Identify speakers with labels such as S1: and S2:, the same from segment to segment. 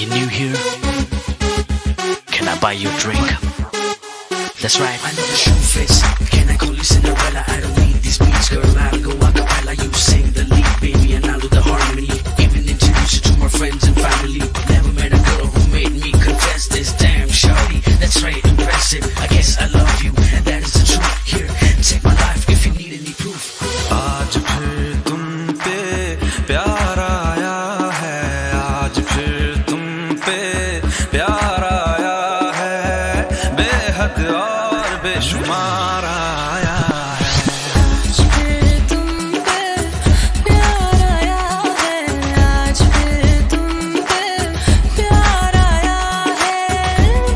S1: You new here? Can I buy you a drink? That's right. I know the shoe fits. Can I call you Cinderella? I don't need these beats, girl. I'll go a cappella. You sing the lead, baby, and I'll do the harmony. Even introduce you to my friends and family. Never met a girl who made me confess this. Damn, shawty, that's right, impressive. I guess I love you, and that is the truth. Here, take my life if you need any proof.
S2: आज फिर तुम पे प्यार आया है, आज फिर तुम पे प्यार आया है, बेहद और बेशुमार आया है।
S3: आज फिर तुम पे प्यार आया है, आज फिर तुम पे प्यार आया है,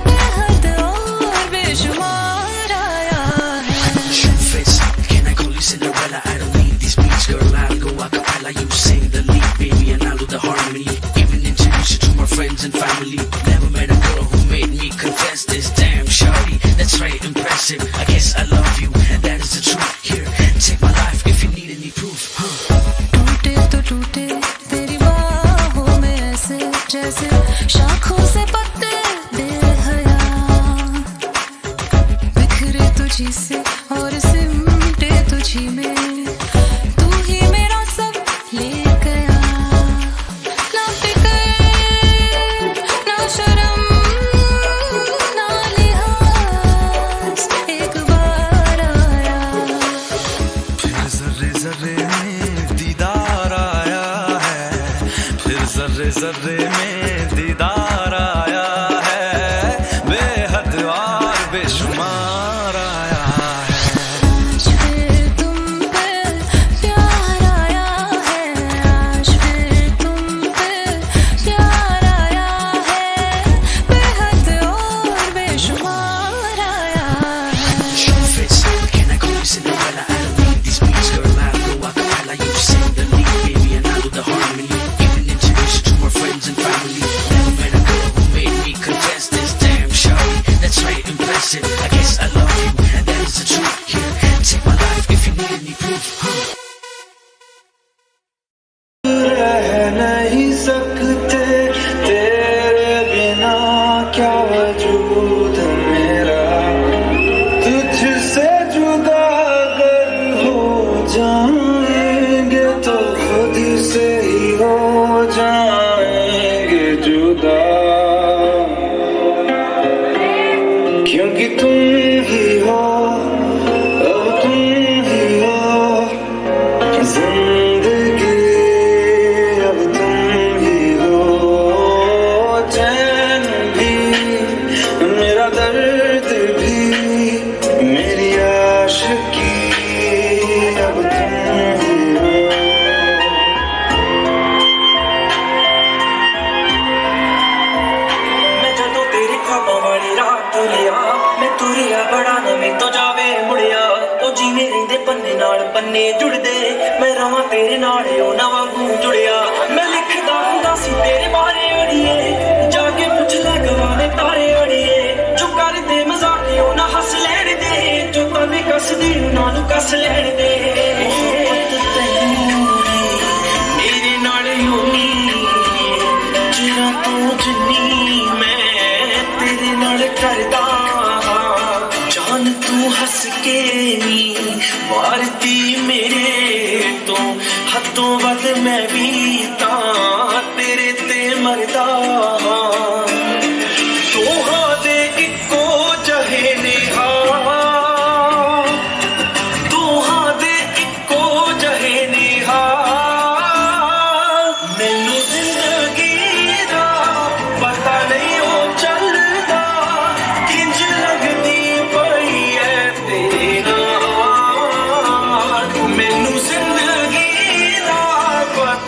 S3: बेहद और बेशुमार आया है।
S1: Shoe fits. Can I call you Cinderella? I don't need these beats, girl. I'll go a cappella. You sing the lead, baby, and I'll do the harmony. Even introduce you to my friends and family. Never met a girl who made me confess this. Damn, shawty, that's right, impressive. I guess I love you, and that is the truth. Here, take my life if you need any proof.
S3: टूटे तो टूटे तेरी बाहों में ऐसे जैसे शाखों से पत्ते बेहया, बिखरे तुझी से और सिमटे तुझी में, तू ही मेरा सब ले गया। ना फिक्र ना शर्म ना लिहाज, एक बार आया।
S2: फिर जर्रे जर्रे में दीदार आया है, फिर जर्रे जर्रे में दीदार आया है, बेहद और बेशुमार आया है।
S3: आज फिर तुम पे प्यार आया है, आज फिर तुम पे प्यार आया है, बेहद और बेशुमार आया है।
S1: Shoe fits. Can I call you Cinderella? I don't need these beats, girl. I'll go a cappella. You sing the lead, baby, and I'll do the harmony. Even introduce you to my friends and family. Never met a girl who made me confess this. Damn, shawty, that's right, impressive. I guess I love you, and that is the truth. Here, take my life if you need any proof.
S4: रह नहीं सकते तेरे बिना, क्या वजूद मेरा, तुझसे जुदा अगर हो जाएंगे तो खुद से ही हो जाएंगे जुदा, क्योंकि तुम ही हो, अब तुम ही हो जिंदगी, अब तुम ही हो चैन भी, मेरा दर्द भी, मेरी आशिकी, अब तुम ही हो।
S5: मैं जदों तेरे ख्वाबां वाली रात तुरिया, मैं तुरिया बड़ा नਵੇਂ ਤੋਂ ਜਾਵੇ ਮੁੜਿਆ, ਉਹ ਜਿਵੇਂ ਰਹਿੰਦੇ ਪੰਨੇ ਨਾਲ ਪੰਨੇ ਜੁੜਦੇ, ਮੈਂ ਰਵਾਂ ਤੇਰੇ ਨਾਲ ਉਹ ਨਾ ਵਾਂਗੂ ਜੁੜਿਆ। ਮੈਂ ਲਿਖਦਾ ਹੁੰਦਾ ਸੀ ਤੇਰੇ ਬਾਰੇ ਅੜੀਏ, ਜਾ ਕੇ ਪੁੱਛ ਲੈ ਗਵਾਨੇ ਤਾਰੇ ਅੜੀਏ, ਜੋ ਕਰਦੇ ਮਜ਼ਾਕ ਉਹ ਨਾ ਹੱਸ ਲੈਣ ਦੇ, ਜੋ ਤਨੇ ਕੱਸਦੀ ਉਹਨਾਂ ਨੂੰ ਕੱਸ ਲੈਣ ਦੇ। ਮੇਰੇ ਨਾਲ ਹੋਣੀ ਜਿਹੜਾ ਤੂੰ ਜਿੰਨੀ ਮੈਂ ਤੇਰੇ ਨਾਲ ਕਰਦਾ, ਜਾਨ ਤੂੰ ਹੱਸ ਕੇ ਨੀ ਮਾਰਦੀ ਮੇਰੇ ਤੋਂ, ਹੱਦੋਂ ਵੱਧ ਮੈਂ ਵੀ ਤਾਂ ਤੇਰੇ ਤੇ ਮਰਦਾ। ਦੋਹਾਂ ਦੇ ਇੱਕੋ ਜਿਹੇ ਨੇ ਹਾਲ, ਦੋਹਾਂ ਦੇ ਇੱਕੋ ਜਿਹੇ ਨੇ ਹਾਲ, ਮੈਨੂੰ ਜ਼ਿੰਦਗੀ ਦਾ ਪਤਾ ਨਹੀਂ ਉਹ ਚੱਲਦਾ, ਕਿੰਝ ਲੱਗਦੀ ਪਈ ਐ ਤੇਰੇ ਨਾਲ, ਮੈਨੂੰ ਜ਼ਿੰਦਗੀ ਦਾ ਪਤਾ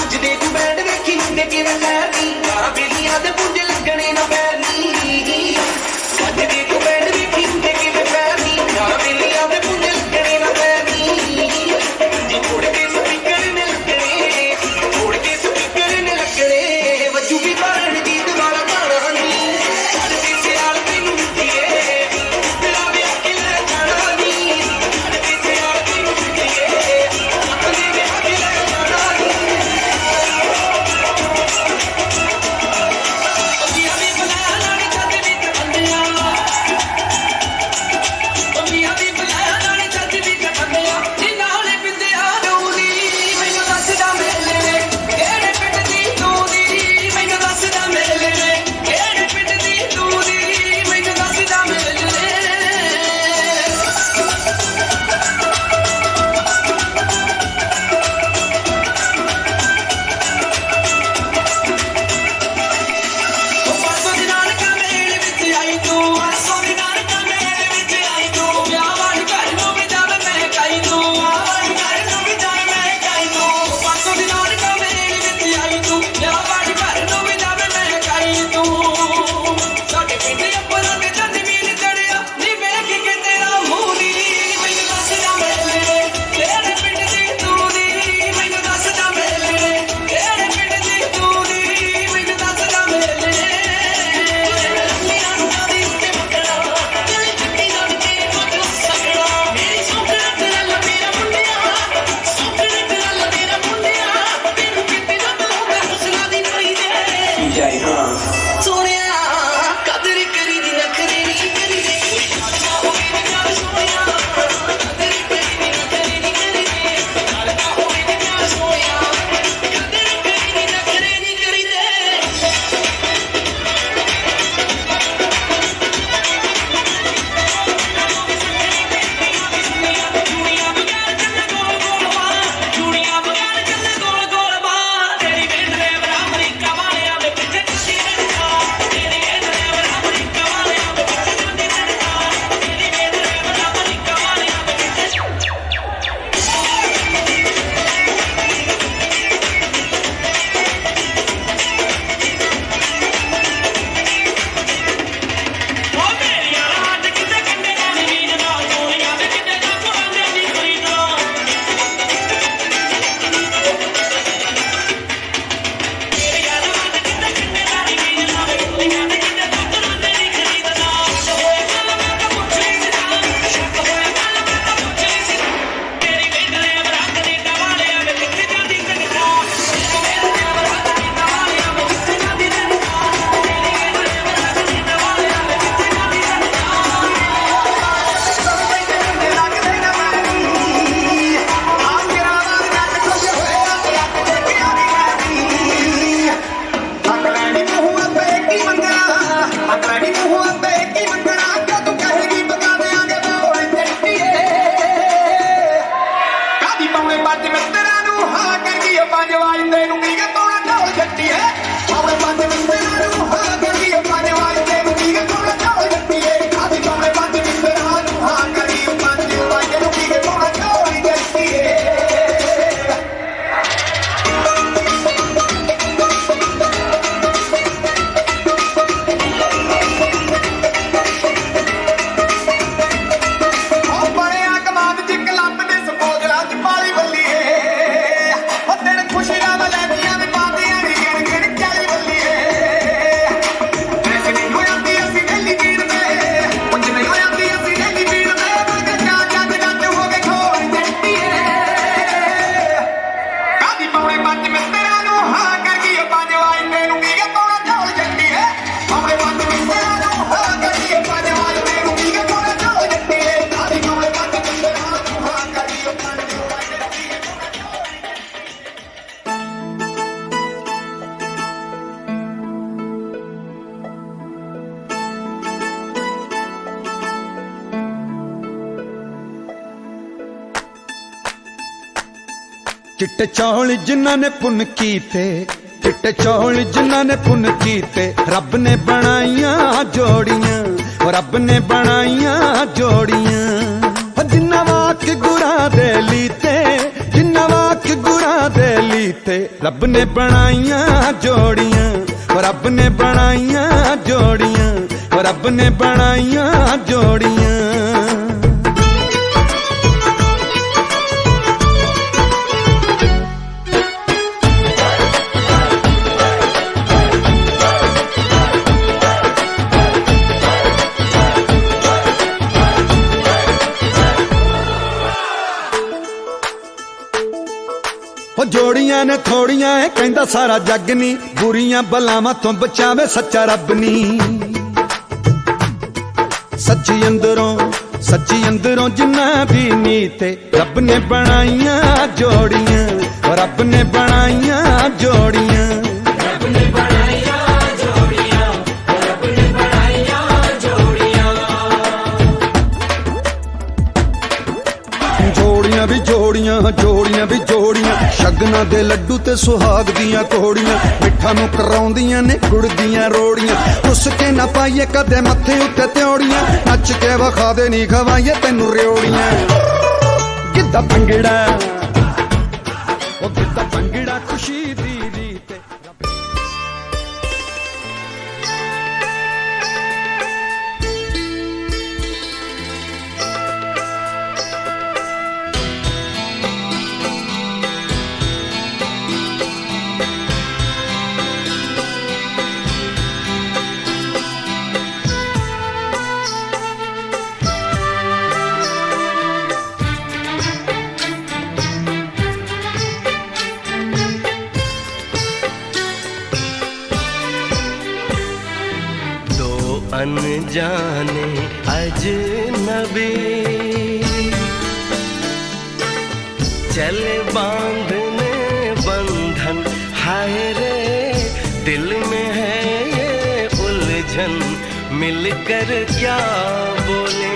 S5: ਵੱਜਦੇ ਤੂੰ ਬੈਂਡ ਵੇਖੀ ਹੁੰਦੇ ਕਿਵੇਂ ਫੈਰਨੀ ਯਾਰਾ ਬੇਲੀਆਂ ਦੇ ਪੁੰਜ ਲੱਗਣੇ ਨਾ ਪੈਰਨੀ ਵੱਜਦੇ ਤੂੰ ਬੈਂਡ ਵੇਖੀ ਹੁੰਦੇ ਕਿਵੇਂ ਫੈਰਨੀ ਯਾਰਾ ਬੇਲੀਆਂ ਦੇ ਪੁੰਜ ਲੱਗਣੇ ਨਾ ਪੈਰਨੀ ਜੀ ਥੋੜ ਕੇ ਸਪੀਕਰ ਨੇ ਲੱਗਣੇ ਥੋੜ ਕੇ ਸਪੀਕਰ ਨੇ ਲੱਗਣੇ ਵੱਜੂ ਵੀ ਬਾਹਰ ਗੀਤ ਵਾਲਾ ਗਾਣਾ ਨਹੀਂ ਸਾਡੇ ਸਿਆਲ ਤੈਨੂੰ ਦਿੱਤੀਏ ਤੇਰਾ ਵਿਆਹ ਕਿ ਲੈ ਜਾਣਾ ਨਹੀਂ ਸਾਡੇ ਸਿਆਲ ਤੈਨੂੰ ਦਿੱਤੀਏ ਆਪਣੇ ਵਿਆਹ ਕਿ ਲੈ ਜਾਣਾ ਨਹੀਂ ਅਮੀਆਂ ਦੀ ਬੁਲਾ ਲਾਣੀ ਛੱਡ ਵਿੱਚ ਬੰਦਿਆ ਅਮੀਆਂ ਦੀ ਬੁਲਾ ਲਾਣੀ ਛੱਡ ਵਿੱਚ ਬੰਦਿਆ ਜੀ ਨਾਲੇ ਬਿੰਦਿਆ ਰੋਲੀ ਮੈਨੂੰ ਦੱਸਦਾ ਮੇਲੇ ਨੇ ਕਿਹੜੇ ਪਿੰਡ ਦੀ ਤੂੰ ਦੀ ਮੈਨੂੰ ਦੱਸਦਾ ਮੇਲੇ ਨੇ ਕਿਹੜੇ ਪਿੰਡ ਦੀ ਤੂੰ ਦੀ ਮੈਨੂੰ ਦੱਸਦਾ ਮੇਲੇ ਨੇ ਪਾਸੋਂ ਦੀ ਨਾਨਕਾ ਮੇਲੇ ਵਿੱਚ ਆਈ ਤੂੰ ਪਾਸੋਂ ਦੀ ਨਾਨਕਾ ਮੇਲੇ ਵਿੱਚ ਆਈ ਤੂੰ ਵਿਆਹ ਵਾਲੀ ਘਰ ਨੂੰ ਵੀ ਜਾਵੇ ਮੈਂ ਕਾਈ ਤੂੰ ਵਿਆਹ ਵਾਲੀ ਘਰ ਨੂੰ ਵੀ ਜਾਵੇ ਮੈਂ ਕਾਈ ਤੂੰ ਪਾਸੋਂ ਦੀ ਨਾਨਕਾ ਮੇਲੇ ਵਿੱਚ ਆਈ ਤੂੰ ਵਿਆਹ ਵਾਲੀ ਘਰ ਨੂੰ ਵੀ ਜਾਵੇ ਮੈਂ ਕਾਈ ਤੂੰ ਸਾਡੇ ਪਿੰਡ ਅੱਪਲਾਂ ਦੇ ਚੰਦ ਮੀਨ ਚੜਿਆ ਨੀ ਵੇਖ ਕੇ ਤੇਰਾ ਮੂੰਹ ਨੀ ਮੈਨੂੰ ਦੱਸਦਾ ਮੇਲੇ ਨੇ ਕਿਹੜੇ ਪਿੰਡ ਦੀ ਤੂੰ ਦੀ ਮੈਨੂੰ ਦੱਸਦਾ ਮੇਲੇ ਨੇ ਕਿਹੜੇ ਪਿੰਡ ਦੀ ਤੂੰ ਦੀ ਮੈਨੂੰ ਦੱਸਦਾ ਮੇਲੇ ਨੇ ਮੇਰਾ ਰੂਪਾ ਦੀ ਉੱਤੇ ਮੱਕੜਾ ਤੇਰੀ ਚਿੱਟੀ ਦਾ ਤੇਰੇ ਕੋਲ ਸਗੜਾ ਮੇਰੀ ਸੁਖੜਾ ਤੇਰਾ ਮੇਰਾ ਮੁੰਡਿਆ ਸੁਖੜਾ ਤੇਰਾ ਮੇਰਾ ਮੁੰਡਿਆ ਤੈਨੂੰ ਕਿਤੇ ਨਾ ਦਊਂਗਾ ਹੁਸਨਾ ਦੀ ਪਈ ਦੇ ਜਾਈ ਹਾਂ ਸੋਹਣਿਆ ਕਦਰ ਕਰੀ ਦੀ ਨਖਰੇ ਨਹੀਂ ਕਰੀ ਦੇ ਕੋਈ ਖਾਤਾ ਹੋਵੇ ਨਾ ਚੱਲ ਸੋਹਣਿਆ ਕਦਰ ਕਰੀ ਦੀ ਨਖਰੇ ਨਹੀਂ ਕਰੀ ਦੇ ਖਾਤਾ ਹੋਵੇ ਨਾ ਚੱਲ ਸੋਹਣਿਆ ਕਦਰ ਕਰੀ ਦੀ ਨਖਰੇ ਨਹੀਂ ਕਰੀ ਦੇ ਚੂੜੀਆਂ ਬਗੈਰ ਚੱਲੇ ਗੋਲ ਗੋਲ ਬਾਂ ਚੂੜੀਆਂ ਬਗੈਰ ਚੱਲੇ ਗੋਲ ਗੋਲ ਬਾਂ ਤੇਰੀ ਵੇਂਦਰੇ ਬਰਾ ਅਮਰੀਕਾ ਵਾਲਿਆਂ ਦੇ ਪਿੱਛੇ ਚੱਲਦੀ ਰਹਿੰਦਾ ਤੇਰੀ ਵੇਂਦਰੇ ਬਰਾ ਅਮਰੀਕਾ ਵਾਲਿਆਂ ਦੇ ਪਿੱਛੇ ਚੱਲਦੀ ਰਹਿੰਦਾ ਤੇਰੀ ਵੇਂਦਰੇ ਬਰਾ ਅਮਰੀਕਾ ਵਾਲਿਆਂ ਦੇ ਪਿੱਛੇ ਓ ਮੇਰੀਆਂ ਰਾਤ ਕਿਤੇ ਕੰਡੇ ਦਾ ਨੀਂਦ ਨਾ ਸੋਹਣੀਆਂ ਦੇ ਕਿਤੇ ਨਾ ਪੁਰਾਣੇ ਦੀ ਖਰੀਦਣਾ ਮੇਰੀਆਂ ਰਾਤ ਕਿਤੇ ਕੰਡੇ ਦਾ ਨੀਂਦ ਨਾ ਸੋਹਣੀਆਂ ਦੇ ਕਿਤੇ ਨਾ ਪੁਰਾਣੇ ਦੀ ਖਰੀਦਣਾ ਹੋਏ ਗੱਲ ਮੈਂ ਤਾਂ ਪੁੱਛ ਲਈ ਸੀ ਸ਼ੱਕ ਹੋਏ ਗੱਲ ਮੈਂ ਤਾਂ ਪੁੱਛ ਲਈ ਸੀ ਤੇਰੀ ਵੇਂਦਰੇ ਬਰਾ ਕੈਨੇਡਾ ਵਾਲਿਆਂ ਦੇ ਕਿੱਥੇ ਜਾਂਦੀ ਤਨਖਾ ਤੇਰੀ ਵੇਂਦਰੇ ਬਰਾ ਕੈਨੇਡਾ ਵਾਲਿਆਂ ਦੇ ਕਿੱਥੇ ਜਾਂਦੀ ਤਨਖਾ ਤੇਰੀ ਵੇਂਦਰੇ ਬਰਾ ਕੈਨੇਡਾ ਵਾਲਿਆਂ ਦੇ ਕਿੱਥੇ ਜਾਂਦੀ ਤਨਖਾ
S6: ਚਿੱਟੇ ਚੌਲ ਜਿਨ੍ਹਾਂ ਨੇ ਪੁੰਨ ਕੀਤੇ, ਚਿੱਟੇ ਚੌਲ ਜਿਨ੍ਹਾਂ ਨੇ ਪੁੰਨ ਕੀਤੇ, ਰੱਬ ਨੇ ਬਣਾਈਆਂ ਜੋੜੀਆਂ, ਰੱਬ ਨੇ ਬਣਾਈਆਂ ਜੋੜੀਆਂ। ਜਿੰਨਾ ਵਾਕ ਗੁਰਾਂ ਦੇ ਲੀਤੇ, ਜਿੰਨਾ ਵਾਕ ਗੁਰਾਂ ਦੇ ਲੀਤੇ, रब ने बनाइया जोड़ियां, रब ने बनाइया जोड़ियां, रब ने बनाइया जोड़ियां। जोड़ियां ने थोड़ियां है कहंदा सारा जग नी, बुरियां बलावां तो बचावे सच्चा रब नी। सच्ची अंदरों जिन्ना भी नीते, रब ने बनाइया जोड़ियां, रब ने बनाइया जोड़ियां।
S5: रब ने बनाया जोड़ियां, रब ने बनाया जोड़ियां।
S6: जोड़ियां भी जोड़ियां, जोड़ियां भी जोड़ियां, शगना दे लड्डू ते सुहाग दियां कोड़ियां, मिठा नूं कराउंदियां ने गुड़ दियां रोड़ियां। उसके ना पाइए कदे मत्थे उत्ते त्योड़ियां, नच के वखा दे नी खवाइए तैनूं रेवड़ियां। गिद्धा भंगड़ा ओ गिद्धा भंगड़ा खुशी दी रीत।
S7: अनजाने अजनबी चले बांधने बंधन, हाय रे दिल में है ये उलझन। मिलकर क्या बोले,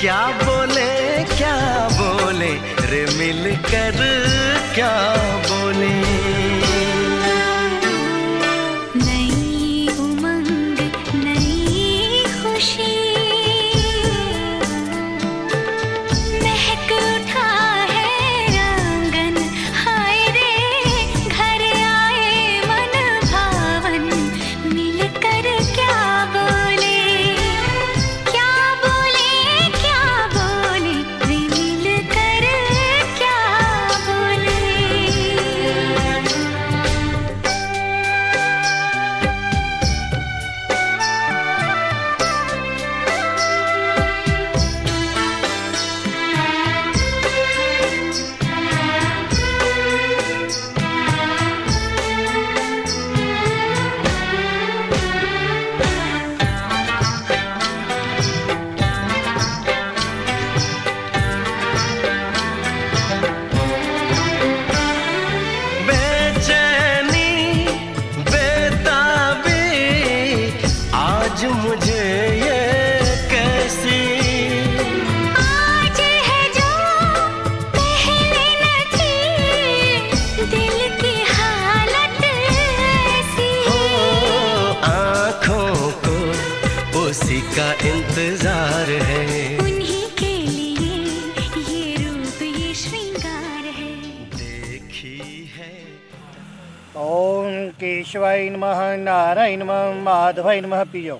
S7: क्या बोले, क्या बोले रे, मिलकर क्या बोले। का इंतजार है,
S3: उन्हीं के लिए ये रूप ये श्रृंगार है।
S7: देखी है।
S8: ओम केशवाय नमः, नारायण नमः, माधवाय नमः। पियो।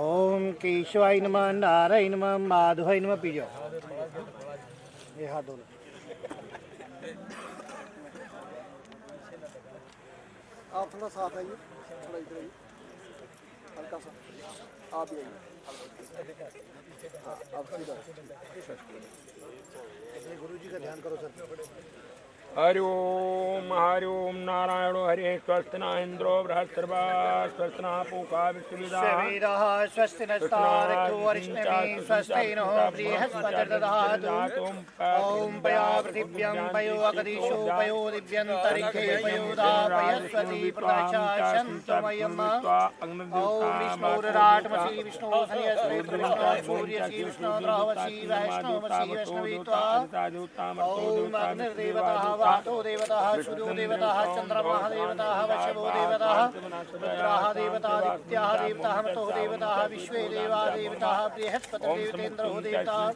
S8: ओम केशवाय नमः, नारायण नमः, माधवाय नमः। पियो। ये हाथ धो लो। आप थोड़ा साथ आइए, थोड़ा इधर आइए, हल्का सा आप भी आइए। आप सीधा गुरु जी का ध्यान करो सर।
S9: हरि ओम नारायणो हरे स्वस्ति न इंद्रो बृहस्पतिर्वा स्वस्ति न पूषा विश्ववेदाः
S8: स्वस्ति नस्तारक्तो वरिष्ठनेमि स्वस्ति नो बृहस्पतिर्दधातु। ओम पया पृथिव्यं पयो अगदीशो पयो दिव्यन्तरिक्षे पयो दापयस्वती प्रकाशाशन्तमयम्। ओम विष्णुराट्मसि विष्णु सनियस्वेत्र विष्णु सूर्यसि विष्णु द्रवसि वैष्णवसि वैष्णवीत्वा। ओम अग्निर्देवतः वातो देवताः सूर्यो देवताः चन्द्रमाः देवताः वशवो देवताः रुद्राः देवतादित्याः देवताः मतोः देवताः विश्वे देवा देवताः बृहस्पतिर्देवेन्द्रो देवताः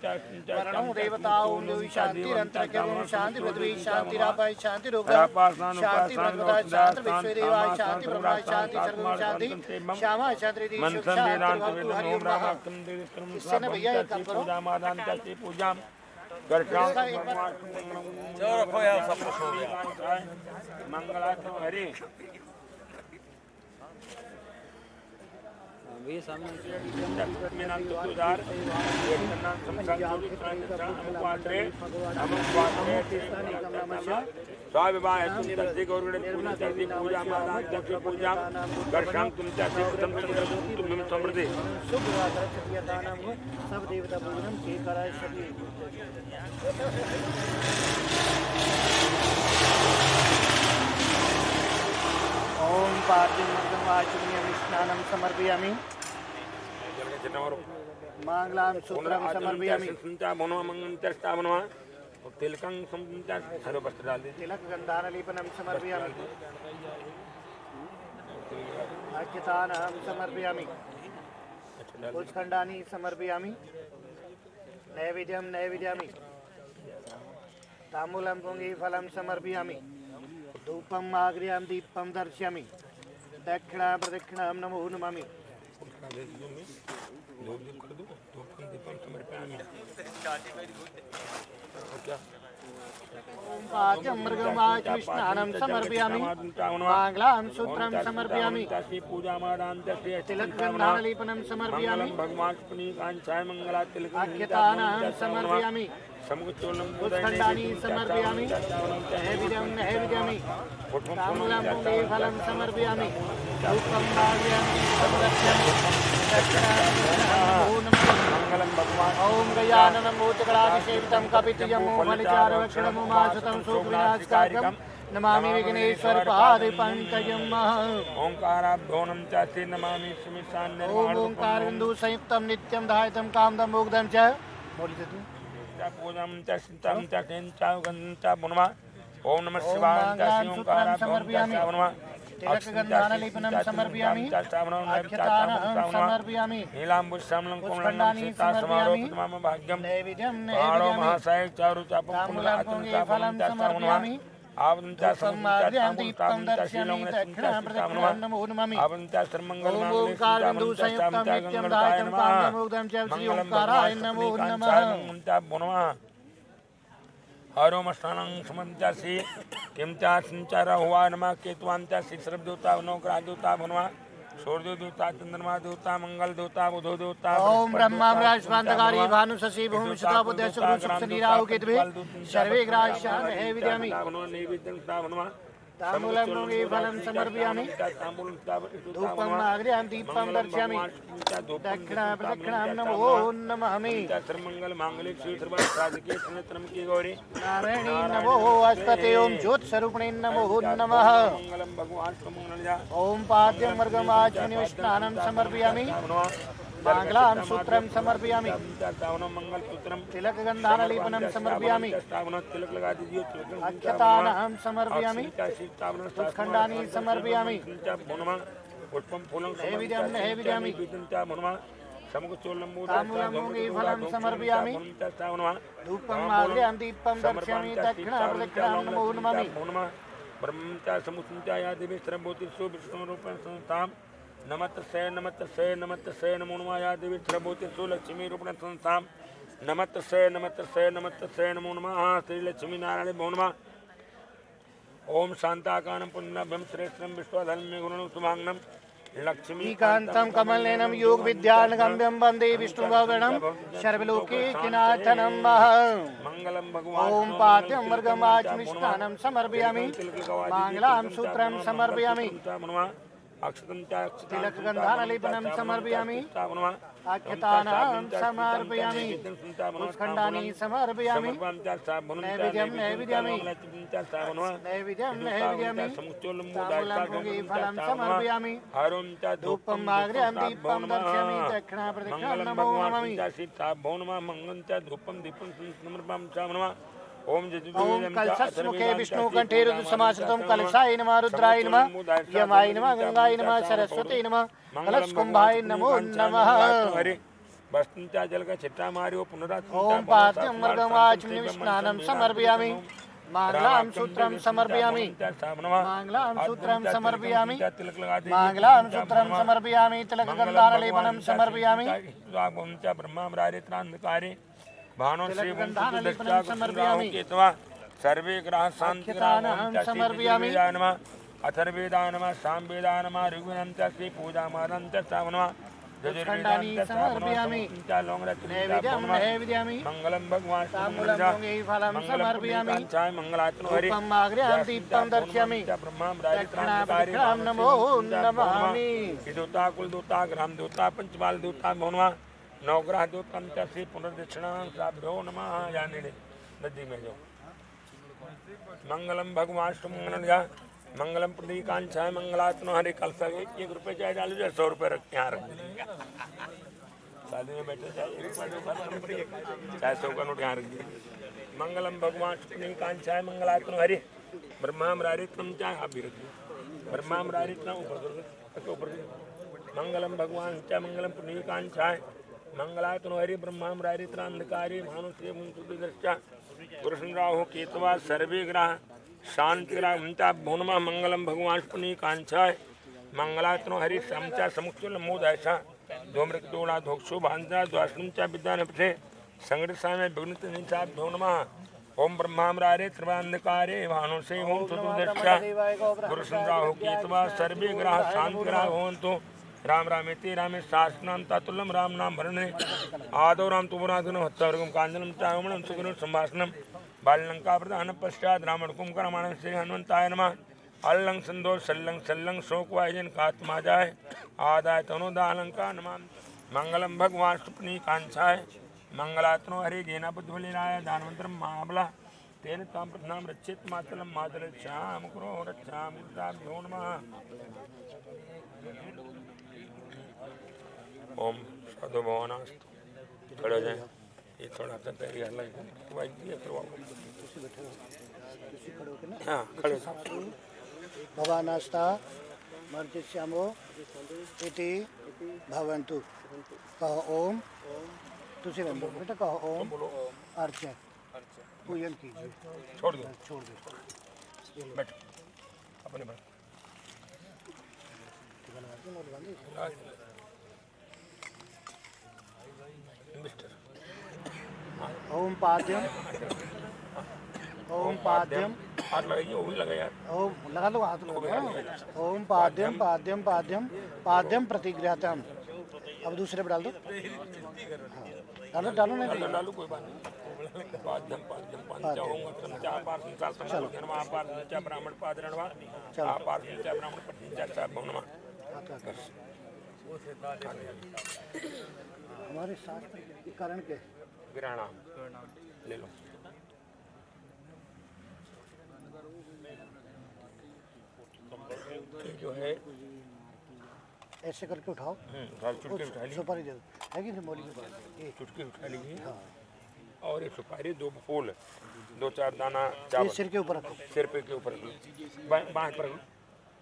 S8: वर्णो देवता ओं देवी शान्तिरन्तरिक्षं शान्ति पृथ्वी शान्तिरापः शान्तिरुग्रः शान्ति ब्रह्मदा शान्ति विश्वे देवा शान्ति ब्रह्मा शान्ति सर्वं शान्ति श्यामा शान्ति शान्ति हरि ओम इससे ना भैया एक काम करो
S9: पूजा मंगलाचरण हरि
S8: सब देवता पूजन के कराय सभी ओम पार्थिवं स्नानं समर्पयामि मांगलां सूत्रं समर्पयामि
S9: तिलकं हरे वस्त्र डाल दीजिए
S8: तिलक गंधानलेपनं समर्पयामि अक्षतानहं समर्पयामि पुष्पखण्डानि समर्पयामि नैवेद्यं नैवेद्यामि ताम्बूलं पुङ्गीफलं समर्पयामि धूपम् आग्र्यां दीपं दर्शयामि दक्षिणा प्रदक्षिणां नमो नमामि स्नानं समर्पयामि मांगलां सूत्रं समर्पयामि तिलकगन्धानलेपनं समर्पयामि अक्षतानां समर्पयामि पुष्पखण्डानि समर्पयामि नैवेद्यं नैवेद्यामि ताम्बूलं पुङ्गीफलं समर्पयामि धूपम् आग्र्यां दीपं दर्शयामि ओम गजाननं भूतगणाधिसेवितं कपितजम्बूफलचारुभक्षणमुमासुतं सुविनाशकारकं नमामि विघ्नेश्वर पादपङ्कजम्
S9: ओंकाराभ्योनं चास्ति नमामि सुमिशान्यं
S8: ओम ओंकारबिन्दु संयुक्तं नित्यं धायितं कामदं मुग्धं च
S9: पूजं च सिद्धं च तेन च गन्धं च पुनः ओम नमः शिवाय
S8: समर्पयामि तिलकगन्धानलेपनं समर्पयामि अक्षतानहं समर्पयामि
S9: नीलाम्बुश्यामलं
S8: पुष्पखण्डानि समर्पयामि
S9: भाग्यं
S8: नैवेद्यं
S9: ताम्बूलं
S8: फलं समर्पयामि दीपं दर्शयामि दक्षिणां प्रदक्षिणां नमो नमामि ओंकारबिन्दु संयुक्तं नित्यं धायितं कामदं मुग्धं च श्री ओंकाराय नमो नमः
S9: हरोम स्नानं समन्त्यासि किं च संचार हुआ नमः केतुवान्त्यासि सर्वदेवता नवग्रहदेवता भनवा सूर्यदेवता चंद्रमा देवता मंगल देवता बुध देवता
S8: ओम ब्रह्मा बृहस्पतिर्गारी भानु शशि भूमि सुता बुध शुक्र शनि राहु केतवे सर्वे ग्राह्याः नैवेद्यामि ताम्बूलं पुङ्गीफलं समर्पयामि धूपम् आग्र्यां दीपं दर्शयामि दक्षिणा प्रदक्षिणां नमो नमामि नारायणी नमो अस्पते ओम ज्योतिस्वरूपिणे नमो नमः ओम पाद्यं वर्गमाचमनि स्नानं समर्पयामि मांगलां सूत्रं समर्पयामि तिलकगन्धानलेपनं समर्पयामि अक्षतानहं समर्पयामि पुष्पखण्डानि समर्पयामि नैवेद्यं नैवेद्यामि ताम्बूलं पुङ्गीफलं समर्पयामि धूपम् आग्र्यां दीपं दर्शयामि दक्षिणा प्रदक्षिणां नमो नमामि
S9: ब्रह्मचा समुचिता या देवी सर्वभूतिषु विष्णुरूपेण संस्थां नमस्तस्यै नमस्तस्यै नमस्तस्यै नमो नमः या देवी सर्वभूतिषु लक्ष्मीरूपेण संस्थां नमस्तस्यै नमस्तस्यै नमस्तस्यै नमो नमः श्रीलक्ष्मी नारायण नमो नमः ओम शान्ताकानं पुण्यभं श्रेष्ठं विश्वधर्म्य गुरुणं शुभांगं
S8: लक्ष्मीकान्तं कमलनयनं योगविद्यानगम्यं वन्दे विष्णुभवनं सर्वलोकैकनाथनं
S9: मंगलम भगवान
S8: ओम पाद्यं वर्गमाचमि स्नानं समर्पयामि मांगलां सूत्रं समर्पयामि तिलकगन्धानलेपनं समर्पयामि अक्षतानहं समर्पयामि पुष्पखण्डानि समर्पयामि नैवेद्यं नैवेद्यामि नैवेद्यं नैवेद्यामि ताम्बूलं पुङ्गीफलं समर्पयामि धूपम् आग्र्यां दीपं दर्शयामि दक्षिणा प्रदक्षिणां नमो नमामि
S9: धूपं दीपं समर्पयामि ओम
S8: ओम कलशमुखे विष्णु कंठे रुद्र समाश्रितम कलशाय नमः रुद्राय नमः यमाय नमः गंगाय नमः सरस्वती नमः कलश कुंभाय नमो नमः।
S9: वस्तुंचा जल का छिट्टा मारियो पुनरात्
S8: ओम पाद्यम मर्गमाचमनीं स्नानं समर्पयामि मांगलां सूत्रं समर्पयामि मांगलां सूत्रं समर्पयामि मांगलां सूत्रं समर्पयामि तिलक गंधालेपनं समर्पयामि
S9: ब्रह्मामरारित्रान्धकारे भानो श्री सर्वे ग्रह शांति
S8: समर्पयामि
S9: अथर्वेदा नमः सामवेदा नमः ऋग्वेदं च श्री पूजा मादं च नमः
S8: खंडानि समर्पयामि नैवेद्यामि
S9: मंगलम भगवान
S8: फलं समर्पयामि
S9: मंगलात्मो हरि
S8: धूपम् आग्रयामि दीपं दर्शयामि दक्षिणाभिमुखं नमो नमामि
S9: दूता कुल दूता ग्राम दूता पंचमाल दूता भवनवा नवग्रह दूतम च श्री पुनर्दक्षिणा साभ्यो नमः जाने नदी में जो मंगलम भगवान सुमंगल मंगलम प्रदीकांक्षाय मंगलात्मो हरे कलसा 1 रुपये चाहे डालो या 100 रुपये रख यहाँ रख दीजिए शादी में बैठे चाहे 1 रुपये चाहे 100 का नोट यहाँ रख दीजिए मंगलम भगवान प्रदीकांक्षाय मंगलात्मो हरे ब्रह्मामरारित्रम चाहे आप भी रख दीजिए ब्रह्मामरारित्रम ऊपर मंगलम भगवान च मंगलम प्रदीकांक्षाय मंगलात्मो हरि ब्रह्मामरारित्रांधकारे भानुश्री मुंसुदृष्टा पुरुषं राहु केतवा सर्वे ग्रह शांति भो नमः मंगलम भगवान पुनीकांक्षाय मंगलात्नो हरि समचा समुक्षुल मोदायसा धूम्रकटोला धोक्षो भांजा द्वासनं च विद्यानपथे संगृसा में विघ्नित निचाप भो नमः ओम ब्रह्मामरारे त्रिवान्धकारे भानुषे ओम चतुर्दशा पुरुषं राहु केतवा सर्वे ग्रह शांति ग्रह भवन्तु राम रामेति रामे शासनां तातुल्यं राम नाम भरणे आदौ राम तुमराधुनो हत्तवर्गं कांजनं चावमणं सुगुणं संभाषणं बाललंका प्रधान पश्चात रावण कुंभकर्माण श्री हनुमंताय नमः अल्लंग संदोष सल्लंग सल्लंग शोक वायजन कात्मा जाय आदाय तनुदालंका नमः मंगलम भगवान सुपनी कांक्षाय मंगलात्नो हरे जेना बुद्धबलिराय दानवंतरम महाबला तेन ताम प्रथम रक्षित मातलम मातल श्याम करो रक्षाम भ्यो नमः ओम साधु भवनास्तु खड़े हो जाए ये थोड़ा सा तैयारी हाँ खड़े
S8: भवानास्ता मर्जिष्यामो इति भवन्तु कहो ओम तुझे बेटा कहो ओम अर्चन पूजन कीजिए
S9: छोड़ दो बैठ अपने बैठ
S8: ओम पाद्यम ओम पाद्यम
S9: हाथ लगाइए वो लगा यार
S8: ओम लगा लो हाथ लगा ओम पाद्यम पाद्यम पाद्यम पाद्यम प्रतिगृहतम अब दूसरे पे डाल दो डालो डालो नहीं
S9: डालो कोई बात नहीं पाद्यम पाद्यम पंचाओम पंचा पार संसार समाज जन्मा पार संचा ब्राह्मण पादरणवा पार संचा ब्राह्मण पंचा सा भवनमा
S8: हमारे शास्त्र के कारण के
S9: विराणाम ले लो जो है
S8: ऐसे करके उठाओ
S9: चुटकी उठा ली
S8: सुपारी दे दो है कि नहीं मौली की
S9: चुटकी उठा लीजिए हाँ और एक सुपारी 2 फूल 2-4 दाना चावल
S8: सिर के ऊपर रखो
S9: सिर पे के ऊपर रखो बाएं हाथ पर रखो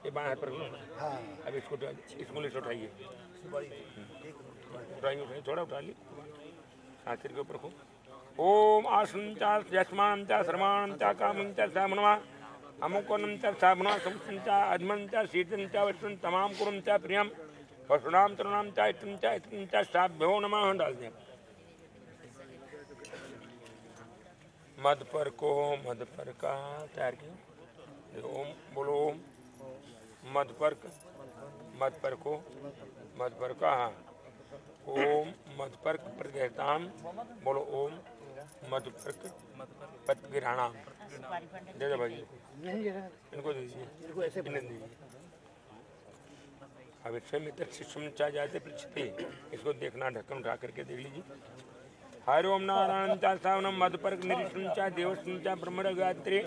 S9: ये बाएं हाथ पर रखो
S8: हाँ
S9: अब इसको इस उंगली से उठाइए उठाइए थोड़ा उठा ली हाँ सिर के ऊपर रखो ओम आसन चा यस्मान चा श्रवणं चा कामं चा सामनवा अमुकोनं चा सामनवा संस्थं चा अधमं चा शीतं चा वस्तुं तमाम कुरं चा प्रियं वसुनाम तरुणाम चा इतं चा साभ्यो नमः डाल दें मध पर को मध पर का तैयार किया ओम बोलो ओम मध पर को मध पर का ओम मध पर प्रतिगृहताम बोलो ओम मध पर प्रतिगृहणाम दे दो भाई इनको दे दीजिए इन्हें दीजिए अब इससे मित्र शिष्य चाह जाते पृछते इसको देखना ढक्कन उठा करके देख लीजिए हरि ओम नारायण चा सावनम मधुपर्क निरीक्षण चा देवस्व चा ब्रह्मण गायत्री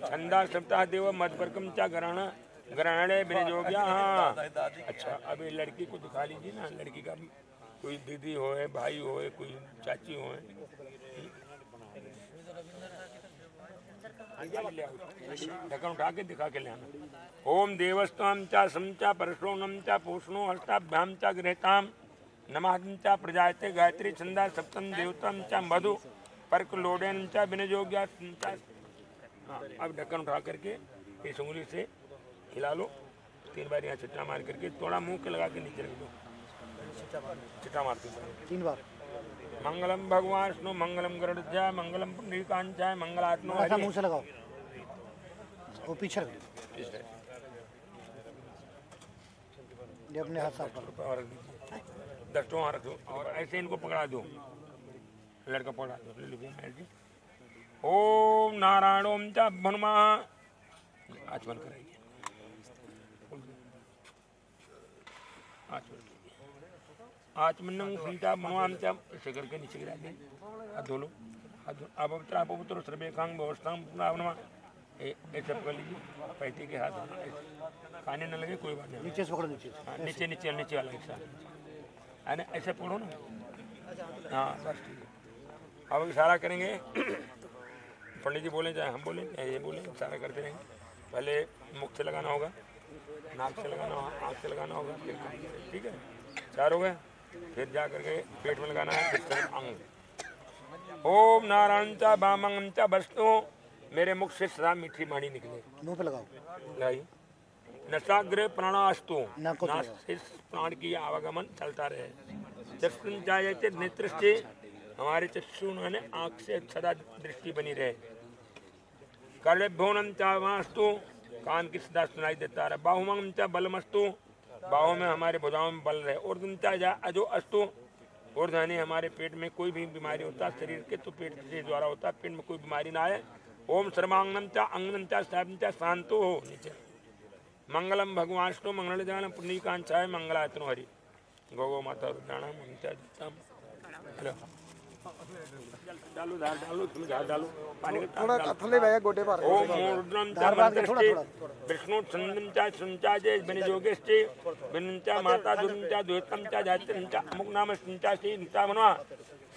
S9: छंदा सप्ताह देव मधुपर्कम चा ग्रहणे विनियोग्या। हाँ अच्छा अब ये लड़की को दिखा लीजिए ना लड़की का कोई दीदी हो भाई हो कोई चाची हो ढक्कन उठा के दिखा के ले आना। ओम देवस्ताम चा समचा परशोनम चा पोषणो हस्ताभ्याम चा गृहताम नमाहं चा प्रजायते गायत्री छंदा सप्तम देवताम चा मधु पर्क लोडेन चा विनयोग्या चा। हाँ, अब ढक्कन उठा करके इस उंगली से हिला लो 3 बार, यहाँ छिट्टा मार करके थोड़ा मुंह के लगा के नीचे रख दो, छिट्टा मारते
S8: 3 बार।
S9: मंगलम भगवान विष्णु मंगलम गरुड़ध्वजाय मंगलम पुंडरीकांचाय मंगलात्मा
S8: ऐसा मुंह से लगाओ, वो पीछे रख दो। ये अपने हाथ साफ करो।
S9: और रख दीजिए, 10 वहाँ रख दो और ऐसे इनको पकड़ा दो, लड़का पकड़ा दो। ले लीजिए मैल जी। ओम नारायण ओम चा भनुमा आचमन कराइए, आचमनम संचा भनुमाम चा ऐसे करके नीचे गिरा दें। हाथ धो लो, हाथ धो। अब पवित्र सर्वेकांग व्यवस्थांग भनुमा ऐसे पकड़ लीजिए, पैते के हाथ खाने न लगे कोई बात नहीं।
S8: नीचे से पकड़ो, नीचे।
S9: हाँ, नीचे नीचे नीचे वाला हिस्सा है ना, ऐसे पकड़ो ना। हाँ बस ठीक है। अब इशारा करेंगे, पंडित जी बोले चाहे हम बोलें चाहे ये बोलें, इशारा करते रहेंगे। पहले मुख से लगाना होगा, नाक से लगाना होगा, आँख से लगाना होगा, फिर कान से। ठीक है, 4 हो गए। फिर जा करके पेट में लगाना है, फिर सिर्फ अंग। ओम नारायण चा बामंग चा वस्तु, मेरे मुख से सदा मीठी वाणी निकले।
S8: मुंह पे लगाओ।
S9: लाई नशाग्रह प्राणास्तु,
S8: नाक को
S9: नाक से प्राण की आवागमन चलता रहे। चक्षुंचायते नेत्र से, हमारे चक्षु ने आँख से सदा दृष्टि बनी रहे। कर्णभ्योनम चा वास्तु, कान की सदा सुनाई देता रहे। बाहुमंग चा बलमस्तु, बाहों में हमारे भुजाओं में बल रहे। ऊर्ध्वं चा अजो अस्तु, ऊर्ध्वनि हमारे पेट में कोई भी बीमारी होता शरीर के तो पेट के द्वारा होता, पेट में कोई बीमारी ना आए। ओम सर्वांगनम चा अंगनम चा साधन चा शांतो हो। नीचे मंगलम भगवान विष्णु मंगल जान पुण्यकांचाय मंगलात्नो हरि गौ माता रुद्राणा मंचा हेलो डालो दाल डालो, इसमें दाल डालो, पानी का थोड़ा थल्ले भैया गोटे पर। ओम रुद्रम चा मंत्रस्ते विष्णु छंदम चा सुंचा जय बनि योगेस्ते बिनचा माता दुर्चा द्वैतम चा जातम चा अमुक नाम सुंचा श्री निता बनवा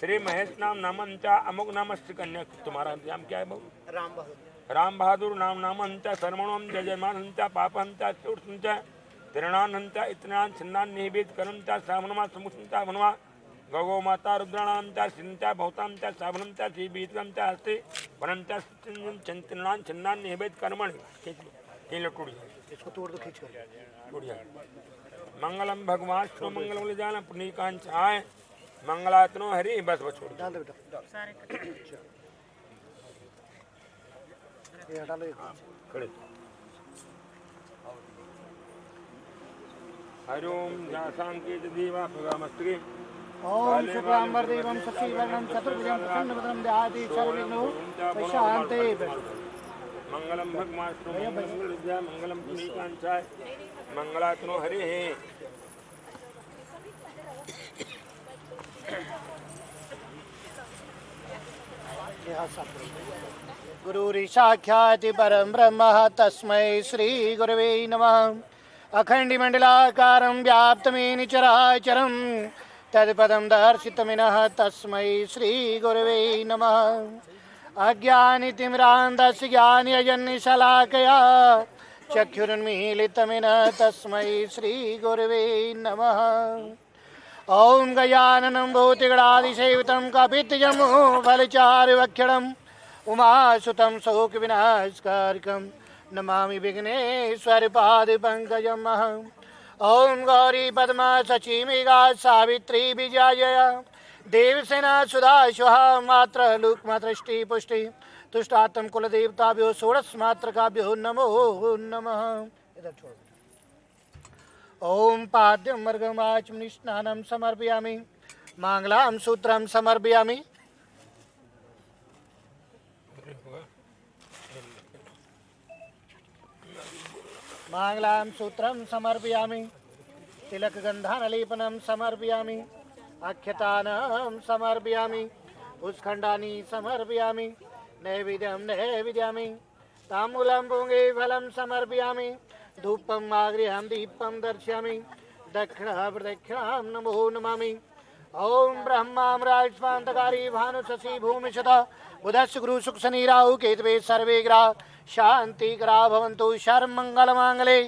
S9: श्री महेश नाम नामंचा अमुक नाम श्री कन्या। तुम्हारा नाम क्या है बाबू? राम बहादुर नाम नामंचा सर्वणम जय जयमानंचा पापंचा चोटंचा तिरणानंचा इतनान छिन्नान निवेद करमचा सामनमा समुसंचा बनवा गौ माता रुद्राणांचा सिंचा भौतांचा सावनंचा श्री बीतमचा हस्ते वनंचा चिंतनान छिन्नान निवेद कर्मण। खींच लो, तीन लो टूट जाए,
S8: इसको तोड़ दो, खींच कर
S9: टूट जाए। मंगलम भगवान विष्णु मंगलम ले जाना पुण्यकांचाय मंगलात्नो हरि। बस बस छोड़
S8: डाल दो बेटा। ये हटा लो,
S9: खड़े। हरिओम जासांकेत देवा भगामस्तके
S8: ओम शुक्लांबर देवम शशिवर्णम चतुर्भुजं प्रसन्नवदनं ध्यायेत् सर्वविघ्नो प्रशान्ते।
S9: मंगलम भगवान विष्णु मंगलम पुण्यकांचाय मंगलात्नो हरि।
S8: गुरुरीशाख्याति परं ब्रह्म तस्मै श्री गुरवे नमः। अखण्डमण्डलाकारं व्याप्तमेन चराचरं तत्पदं दर्शितमिनः तस्मै श्री गुरवे नमः। अज्ञानितिमिरान्धस्य ज्ञानयजन्यशलाकया चक्षुरुन्मीलितमिनः तस्मै श्री गुरवे नमः। ओम गजाननं भूतिगणादिसेवितं कपित्थजम्बो फलचारुभक्षणम् उमासुतं शोकविनाशकारकं नमामि विघ्नेश्वरपादपङ्कजम्। ओम गौरी पद्मा सचीमिगा सावित्री विजया देवसेना सुधा स्वाहा मात्र लुक मातृष्टि पुष्टि तुष्टात्म कुलदेवताभ्यो षोडशमात्रकाभ्यो नमो नमः। इधर छोड़। ओम पाद्यम मर्गमाचम स्नानं समर्पयामि मांगलां सूत्रं समर्पयामि। मांगलां सूत्रं समर्पयामि तिलकगन्धानलेपनं समर्पयामि अक्षतानां समर्पयामि पुष्खण्डानि समर्पयामि नैवेद्यं नैवेद्यामि ताम्बूलं पुङ्गे फलं समर्पयामि धूपम् आगृह्यं दीपं दर्शयामि दक्षिणा प्रदक्षिणां नमो नमामि। ओम ब्रह्मामराजस्मान्तकारी भानु शशि भूमिशत बुधस्य गुरु शुक्र शनि राहु केतवे सर्वे ग्रह शांति ग्रह भवन्तु सर्वमंगल मांगले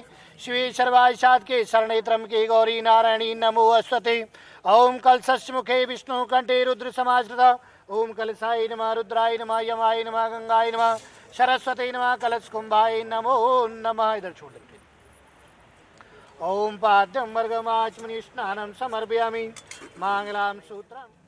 S8: शिवे सर्वासाद के शरणे त्र्यंबके गौरी नारायणी नमो अस्वते। ओम कलशस्य मुखे विष्णु कंठे रुद्र समाश्रिता। ओम कलशाय नमः रुद्राय नमः यमाय नमः गंगाय नमः सरस्वती नमः कलश कुंभाय नमो नमः। इधर छोड़ देते। ओम पाद्यम वर्गमाचमनि स्नानं समर्पयामि मांगलां सूत्रम्।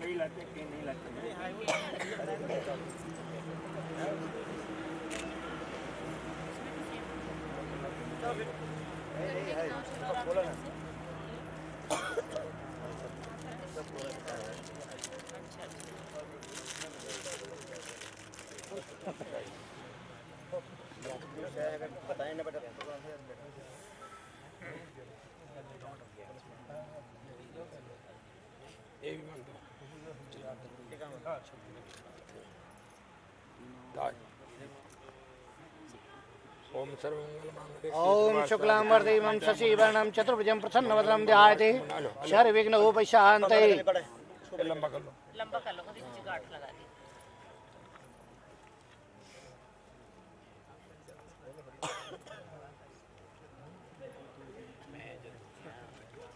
S9: कई लाते कई नहीं लाते।
S8: ओम शुक्लां वरदेवं शशिवर्णं चतुर्भुजं प्रसन्नवदनं ध्यायते सर्वविघ्नोपशान्तये।
S9: लंबा कर लो।
S10: लंबा कर लो, कभी गांठ लगा दी।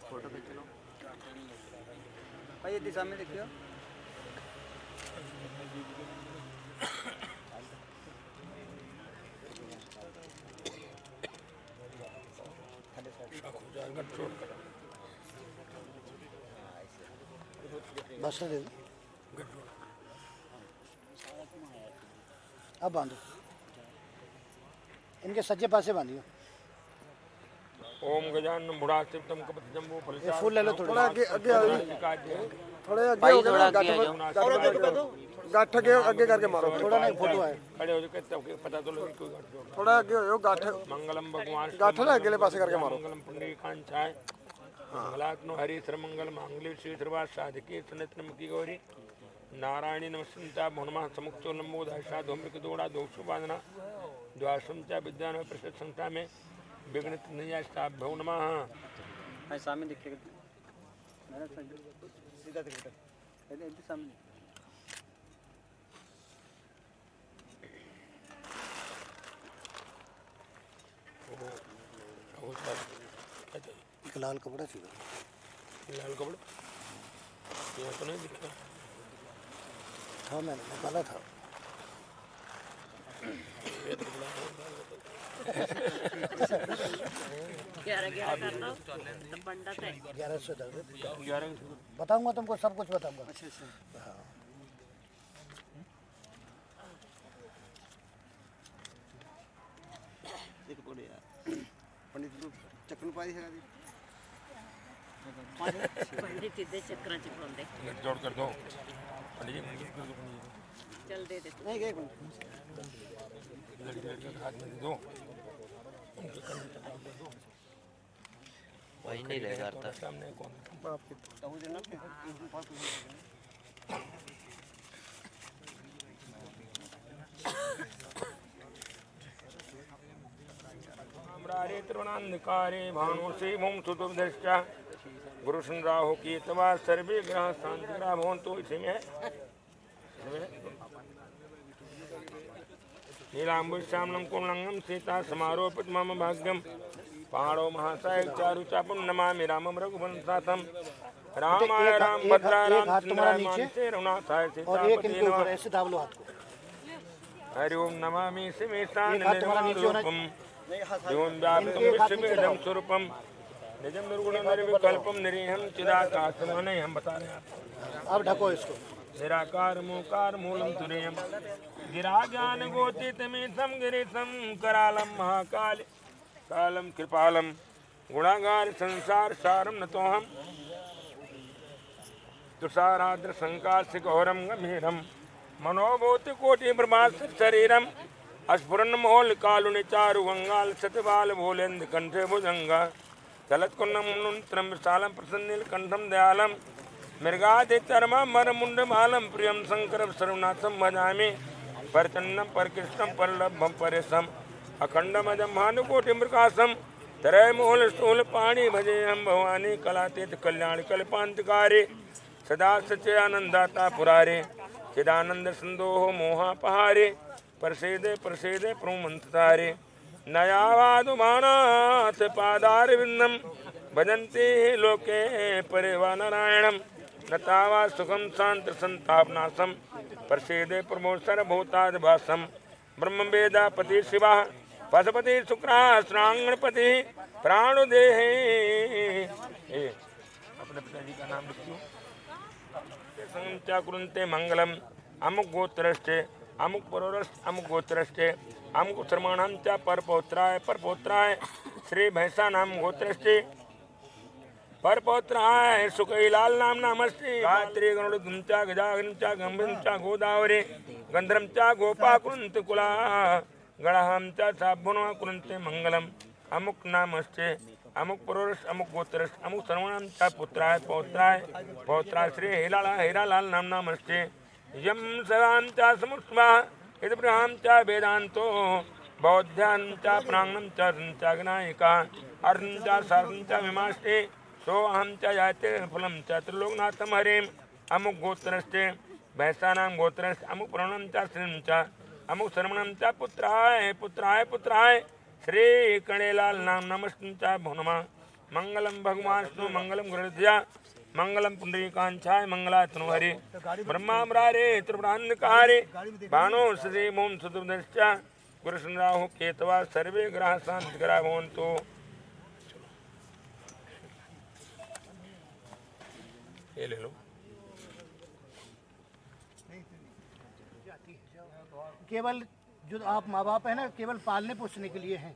S11: फोटो खींच लो भाई, ये दिशा में देखियो।
S8: बस दे दो। अब बांधो, इनके सज्जे पासे बांधियो।
S9: ओम गजानन बुढ़ास्तितम कपतिजम्बो फलिता।
S8: फूल ले लो थोड़ा
S11: आगे आगे आओ, थोड़े आगे
S10: भाई
S11: हो
S10: थोड़ा
S11: गया।
S10: आगे आ जाओ।
S11: गाठ के आगे करके मारो।
S8: थोड़ा नहीं, फोटो है।
S9: खड़े हो जाओ, तब पता तो लगे कोई गाठ जोड़।
S11: थोड़ा आगे हो, गाठ
S9: मंगलम भगवान
S11: गाठ ना अगले पासे करके मारो।
S9: मंगलम पुंडरीकांचाय मंगलात्नो हरि सर्वमंगल मांगल्ये श्री सर्वार्थ साधके सनतनमुखी गौरी नारायणी नमस्कृत्या भुवनमः समुक्तो लंबोदर साधुमृकदोड़ा दोषुवादना द्वासम च विद्यान प्रसिद्ध संस्था में विघ्नित नियास्ताभ्यो नमः।
S11: भाई सामने दिखेगा, सीधा दिखेगा, इधर सामने।
S8: एक लाल कपड़ा सीधा।
S9: लाल कपड़ा ये तो नहीं दिखा
S8: था, मैंने निकाला था।
S10: पंडित है
S8: 1100 बताऊंगा तुमको, सब कुछ बताऊंगा। हाँ।
S11: पंडित चक्कर पाई है
S10: पंडित इधर चक्कर चिपकाते।
S9: जोड़ कर दो
S10: चल दे दे।
S8: नहीं एक
S9: हाथ में दे दो।
S10: वही नहीं रहेगा
S9: सामने कौन रे त्रिवणान्धकारे भानुषे भूम सुतुभ्यश्च गुरुशन राहु केतवा सर्वे ग्रह शांति ग्रह भवन्तु। इसी में है नीलाम्बुश्यामलं कुर्णंगं सीता समारोपित मम भाग्यम पहाड़ो महासाय चारु चापम नमामि रामं रघुवंशनाथं रामाय राम भद्राय राम चंद्राय मानसे रघुनाथाय सीतापते नमः।
S8: ऐसे दाब लो हाथ को।
S9: हरि ओम नमामि सिमेशान निर्मलरूपम दिवं व्याप्तं विश्ववेदं स्वरूपम निजं निर्गुणं निर्विकल्पं निरीहं चिदाकाशं। नहीं हम बता रहे हैं आपको।
S8: अब ढको इसको।
S9: निराकार मूकार मूलम तुरीयम गिरा ज्ञान गोचितमीशं गिरीशं करालं महाकाल कालम कृपालम गुणागार संसार सारम नतोहम तुषाराद्र संकाश गौरम गंभीरम मनोभूति कोटि ब्रह्मास्त्र शरीरम अस्फुरन मोल कालुनि चारु गंगाल सतबाल भोलेन्द्र कंठे भुजंगा चलत्कुन्नम विशालम प्रसन्नील कंठम दयालम मृगादि चर्मा मर मुंड मालम प्रियम शंकर सर्वनाथम भजामि परचन्नम परकृष्णम परलभम परेशम अखंडमजम भानुकोटि प्रकाशम तरय मूल स्थूल पाणी भजे हम भवानी कलातीत कल्याण कल्पांतकारी सदा सचे आनंदाता पुरारे चिदानंद संदोह मोहापहारे प्रसेदे प्रसेदे प्रोमंतारे नयावादुमानाथ पादार विंदम भजन्ते लोके परिवा नारायणम नतावा सुखम शांत संतापनाशम प्रसेदे प्रमोसर भूतादभासम ब्रह्म वेदा पति शिवा पशुपति शुक्रा श्रांगणपति प्राणुदेहे अपने पिताजी का नाम लिखिए। कुरुंते मंगलम अमुक गोत्रस्ते अमुक परोरस्त अमुक गोत्रस्ते अमुक श्रमाणाम च परपौत्राय श्री भैंसा नाम गोत्रस्ते परपौत्राय सुकैलाल नाम नमस्ते गायत्री गरुड़ च गजागन च गंभीर च गोदावरी गंधर्म च गोपा कुरुंत कुला गणहम च साबुन कुरुंते मंगलम अमुक नामस्ते अमुक पुरुष अमुक गोत्रस अमुक सर्वनाम च पुत्राय पौत्राय श्री हीरालाल नाम नमस्ते यम सदाम च समुष्मा इदब्रहाम च वेदांतो बौद्ध्यान च प्रांगणम च गणायिका अर्न च सार्न च विमास्ते सो अहम च जाते फलम च त्रिलोकनाथम हरिम अमुक गोत्रस्ते भैंसानाम गोत्रस अमुक प्रणम च श्रीम च अमुक सर्वनाम च पुत्राय श्री कणेलाल नाम नमस्ते भुनमा मंगलम भगवान विष्णु मंगलम गुरुद्या मंगलम पुंडरीकांचाय मंगलातनुहरि ब्रह्मामरारे त्रिपुरान्धकारे बाणो श्री मोम सुदुर्दश्च गुरुसंराहु केतवा सर्वे ग्रह शांतिकरा भवन्तु। ये ले लो।
S8: केवल जो आप माँ बाप है ना, केवल पालने पोसने के लिए हैं।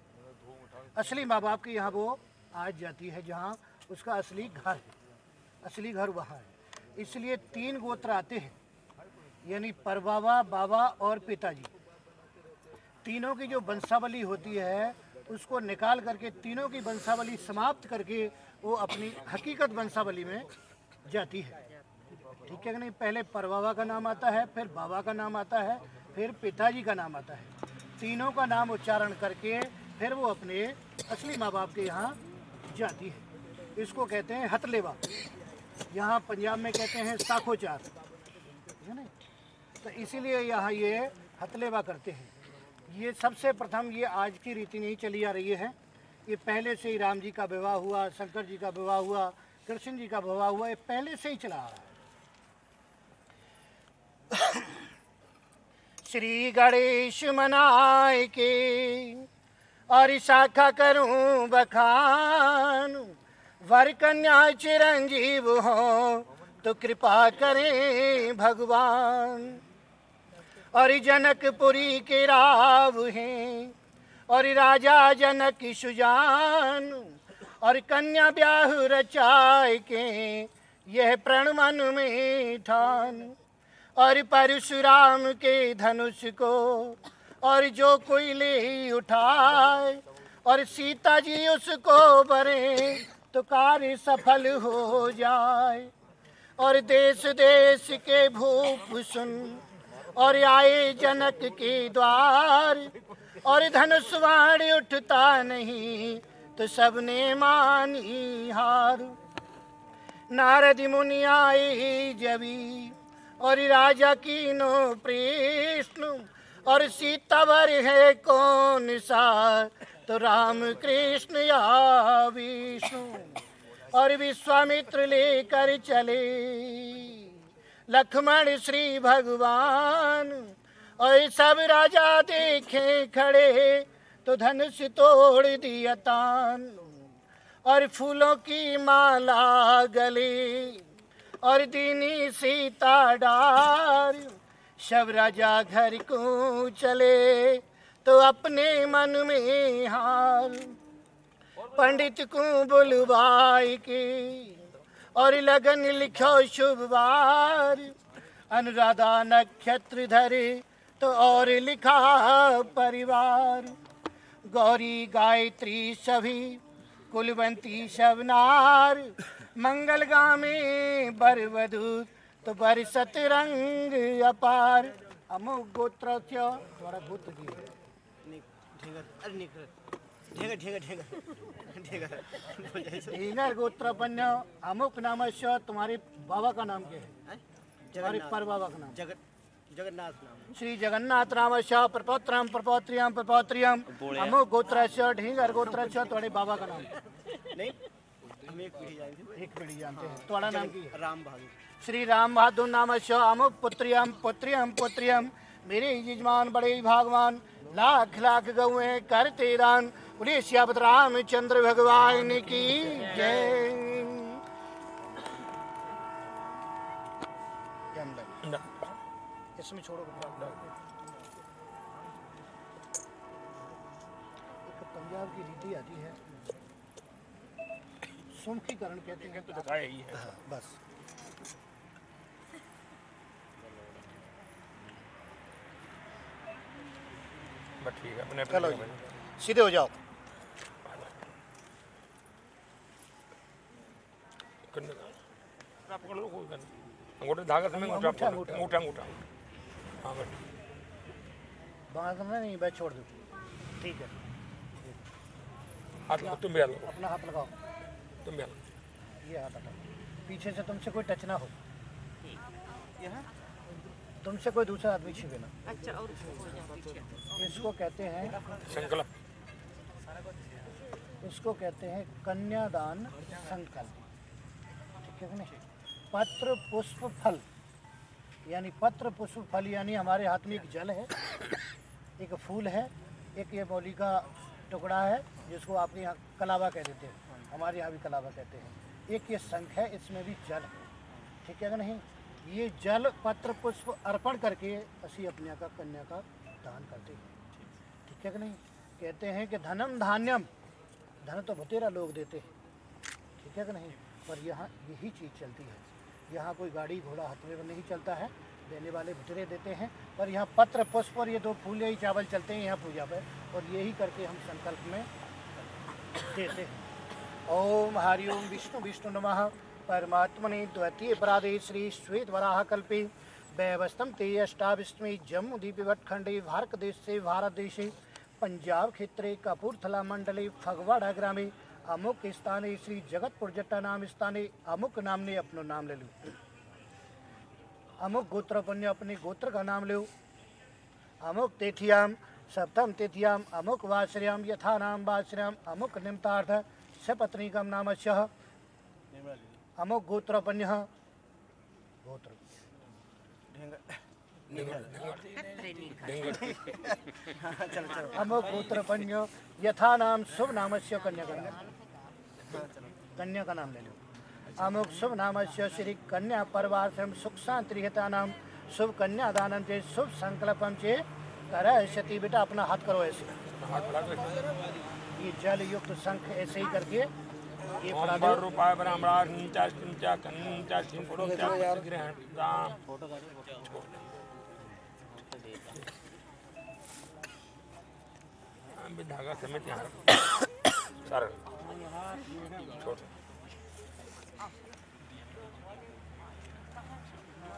S8: असली माँ बाप की यहाँ वो आज जाती है जहाँ उसका असली घर है, असली घर वहाँ है। इसलिए 3 गोत्र आते हैं, यानी परबाबा, बाबा और पिताजी। तीनों की जो वंशावली होती है उसको निकाल करके, तीनों की वंशावली समाप्त करके वो अपनी हकीकत वंशावली में जाती है। ठीक है कि नहीं? पहले परबाबा का नाम आता है, फिर बाबा का नाम आता है, फिर पिताजी का नाम आता है। तीनों का नाम उच्चारण करके फिर वो अपने असली माँ बाप के यहाँ जाती है। इसको कहते हैं हथलेवा, यहाँ पंजाब में कहते हैं साखोचार, है ना? तो इसीलिए यहाँ ये हथलेवा करते हैं। ये सबसे प्रथम, ये आज की रीति नहीं चली आ रही है, ये पहले से ही राम जी का विवाह हुआ, शंकर जी का विवाह हुआ, कृष्ण जी का विवाह हुआ, ये पहले से ही चला आ रहा है। श्री गणेश मनाए के और शाखा करूं बखान, वर कन्या चिरंजीव हो तो कृपा करें भगवान। और जनकपुरी के राव हैं और राजा जनक सुजान, और कन्या ब्याह रचाए के यह प्रण मन में ठान। और परशुराम के धनुष को और जो कोई ले उठाए, और सीता जी उसको बरे तो कार्य सफल हो जाए। और देश देश के भूप सुन और आए जनक के द्वार, और धनुष बाण उठता नहीं तो सबने मानी हार। नारद मुनि आए जबी और राजा की नो प्रश्न, और सीता वर है कौन सा तो राम कृष्ण या विष्णु। और विश्वामित्र लेकर चले लक्ष्मण श्री भगवान, और सब राजा देखे खड़े तो धनुष तोड़ दिया तान। और फूलों की माला गले और दीनी सीता डार, शब राजा घर को चले तो अपने मन में हार। पंडित को बुलवाए के और लगन लिखो शुभ वार, अनुराधा नक्षत्र धरे तो और लिखा परिवार। गौरी गायत्री सभी कुलवंती शबनार, मंगल गामे बर वधू तो बरसत रंग अपार। अमुक गोत्र तुम्हारा गोत्र की ढींगर गोत्रपन्य अमुक नामस्य। तुम्हारे बाबा का नाम क्या है? तुम्हारे पर बाबा का नाम?
S11: जगन्नाथ नाम।
S8: श्री जगन्नाथ रामस्य प्रपौत्रम प्रपौत्रियम प्रपौत्रियम अमुक गोत्रस्य ढींगर गोत्रस्य। तुम्हारे बाबा का नाम?
S11: नहीं, हम एक पीढ़ी जानते हैं।
S8: एक पीढ़ी जानते हैं। तुम्हारा नाम की?
S11: राम बहादुर।
S8: श्री राम बहादुर नामस्य अमुक पुत्रियम पुत्रियम पुत्रियम। मेरे यजमान बड़े भागवान, लाख लाख गौएं करते दान। बोले श्यापत रामचंद्र भगवान की जय। इसमें छोड़ो। एक पंजाब की रीति आती है, सुमुखीकरण कहते हैं।
S9: तो दिखाया ही है।
S8: हाँ, बस
S9: ठीक है। अपने
S8: चलो जी, सीधे हो जाओ।
S9: पकड़ लो, कोई करना। अंगूठे धागा से अंगूठा अंगूठा अंगूठा। हाँ बस
S8: बांधना नहीं, बस छोड़ दो। ठीक है,
S9: हाथ लगाओ। तुम भी हाथ लगाओ।
S8: अपना हाथ लगाओ।
S9: तुम भी हाथ लगाओ।
S8: ये हाथ हटाओ। पीछे से तुमसे कोई टच ना हो। तुमसे कोई दूसरा आदमी छीने ना।
S10: अच्छा, और पीछे
S8: इसको कहते हैं
S9: संकल्प।
S8: इसको कहते हैं कन्यादान संकल्प। ठीक है कि नहीं? पत्र पुष्प फल, यानी पत्र पुष्प फल यानी हमारे हाथ में एक जल है, एक फूल है, एक ये मौली का टुकड़ा है जिसको आपके यहाँ कलावा कह देते हैं, हमारे यहाँ भी कलावा कहते हैं। एक ये शंख है, इसमें भी जल है। ठीक है कि नहीं? ये जल पत्र पुष्प अर्पण करके असी अपने का कन्या का दान करते हैं। ठीक है कि नहीं? कहते हैं कि धनम धान्यम, धन तो बतेरा लोग देते हैं। ठीक है कि नहीं? पर यहाँ यही चीज़ चलती है। यहाँ कोई गाड़ी घोड़ा हाथ में नहीं चलता है, देने वाले बतेरे देते हैं। पर यहाँ पत्र पुष्प और ये दो फूल यही चावल चलते हैं यहाँ पूजा पर, और यही करके हम संकल्प में देते हैं। ओम हरिओम विष्णु विष्णु नमः परमात्मने द्वितीय अपराधे श्री श्वेत वराह कल्पे वैवस्तम ते अष्टाविष्टमे जम्मू द्वीप विभटखंडे भारत देश से भारत देशे पंजाब क्षेत्रे कपूरथला मंडले फगवाड़ा ग्रामे अमुक स्थाने श्री जगतपुर जट्टा नाम स्थाने अमुक नाम ने अपनो नाम ले लो। अमुक गोत्र पुण्य अपने गोत्र का नाम लो। अमुक तिथियाम सप्तम तिथियाम अमुक वाश्रयाम यथा नाम वाश्रयाम अमुक निमतार्थ सपत्नीकम नामस्यः अमुक गोत्रपन्य गोत्र अमुक गोत्रपन्य यथा नाम शुभ नामस्य कन्या का नाम ले लो। अमुक शुभ नामस्य श्री कन्या परिवार सुख शांति नाम शुभ कन्या दानम चे शुभ संकल्पम चे कर सती। बेटा अपना हाथ करो ऐसे, ये जल युक्त शंख ऐसे ही करके ये पढ़ा दो।
S9: रूपाय ब्राह्मणा नीचा किंचा कन्चा किंचा ग्रहण दाम फोटो धागा समेत यहाँ सारा छोड़।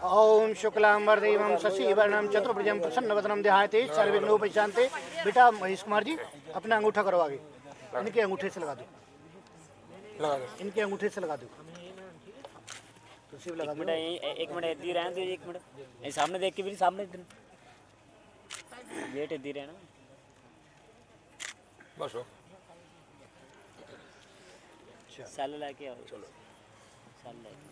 S8: ओम शुक्लांबरदेवं शशिवर्णं चतुर्भुजं प्रसन्नवदनं ध्यायते सर्वविघ्नोपशान्ते। बेटा महेश कुमार जी अपना अंगूठा करो आगे, इनके अंगूठे से लगा दो, इनके अंगूठे से लगा दो। तुसी लगा दो।
S11: एक मिनट इधर ही रहने दो, एक मिनट सामने देख के भी सामने इधर वेट इधर ही रहना
S9: बस हो।
S11: साल लाके आओ। चलो साल लाके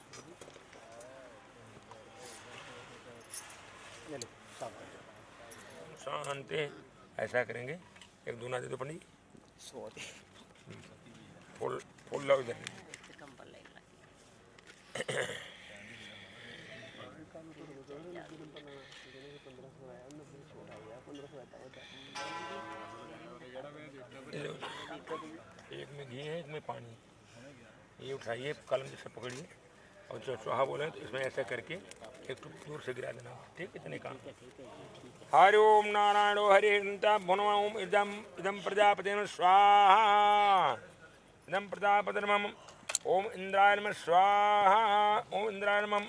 S9: शांति ऐसा करेंगे। एक दूना दे दो पंडित। फूल फूल लो इधर। एक में घी है, एक में पानी। ये उठाइए, कलम जैसे पकड़िए। और जो स्वाहा बोले तो इसमें ऐसा करके एक टुक दूर से गिरा देना, ठीक, इतने काम। हरि ओम नारायणो हरि भुनो ओम इदम प्रजापति स्वाहा इदम प्रजापति नमः ओम इंद्राय नमः स्वाहा ओम इंद्राय नमः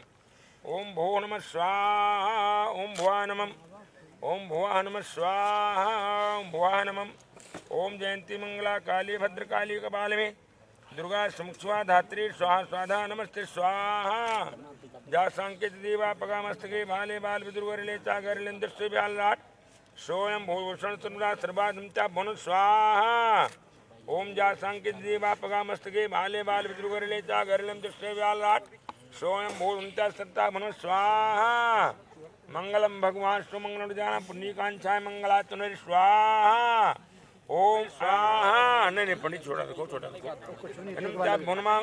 S9: ओम भो नमः स्वाहा ओम भुवा नमः ओम भुवा नमः स्वाहा ओम भुवा नमः ओम जयंती मंगला काली भद्रकाली कपाल में दुर्गा समुख्वा धात्री स्वाहा स्वाधा नमस्ते स्वाहा जा सांकेत देवा पगामस्तके भाले बाल विदुर्वरले चागरलेंद्र से ब्यालराट सोयम भूषण तुमरा सर्वाधमता भुन स्वाहा ओम जा सांकेत देवा पगामस्तके भाले बाल विदुर्वरले चागरलेंद्र से ब्यालराट सोयम भूषणता सत्ता भुन स्वाहा मंगलम भगवान सुमंगल जाना पुण्यकांक्षाय मंगला तुनरि स्वाहा ओम स्वाहा। नहीं पंडित छोटा रखो, छोटा रखो। भुनमा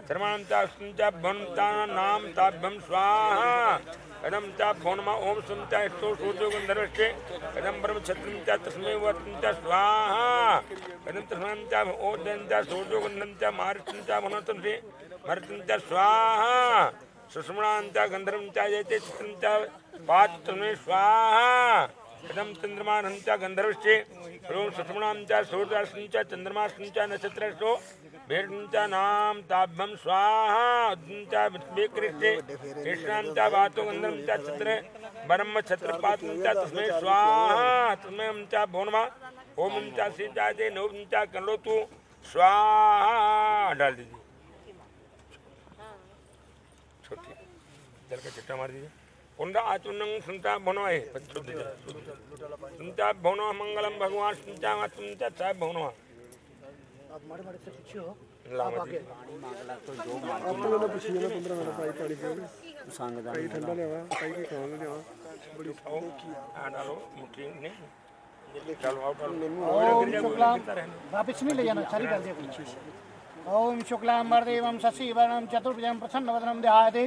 S9: सर्वांता सुनता भुनता नाम ताभ्यम स्वाहा कदम चा भुनमा ओम सुनता स्तो सूर्यो गंधर्वस्ते कदम ब्रह्म क्षत्रम तस्मै वत्ता स्वाहा कदम तस्मंता ओ दंता सूर्यो गंधंता मारुतंता भुनतंते मरुतंता स्वाहा सुषमणांता गंधर्वंता जयते चित्रंता पात्रमे स्वाहा कदम चंद्रमा हंता गंधर्वस्ते ओम सुषमणांता सूर्यास्ता चंद्रमास्ता नक्षत्रस्तो भेड़ंता नाम ताभ्यम स्वाहा उद्दंता विकृष्टे कृष्णांता वातो गंधर्वंता छत्र ब्रह्म छत्रपातंता तस्मै स्वाहा तस्मै हमता भोनमा ओम हमता सीताते नवंता करोतु स्वाहा डाल दीजिए। छोटी जल का चिट्टा मार दीजिए। उन्दा आचुन्नं सुनता भनो है सुनता भनो मंगलम भगवान सुनता सुनता साहब भनो
S8: आप मारे मारे से पूछियो
S9: लामा
S8: आप
S9: जी
S8: आगे
S11: आप लोगों ने पूछी ना 15 मिनट पानी पियो संग दा कई ठंडा लेवा कई की खाने लेवा बड़ी
S9: आओ आ डालो मुट्ठी नहीं चलो आओ
S8: ओम शुक्लाम
S9: डालो
S8: वापस में ले जाना सारी डाल दिया। ओम शुक्लाम वरदेवम शशिवर्णम चतुर्भुजं प्रसन्नवदनं ध्यायते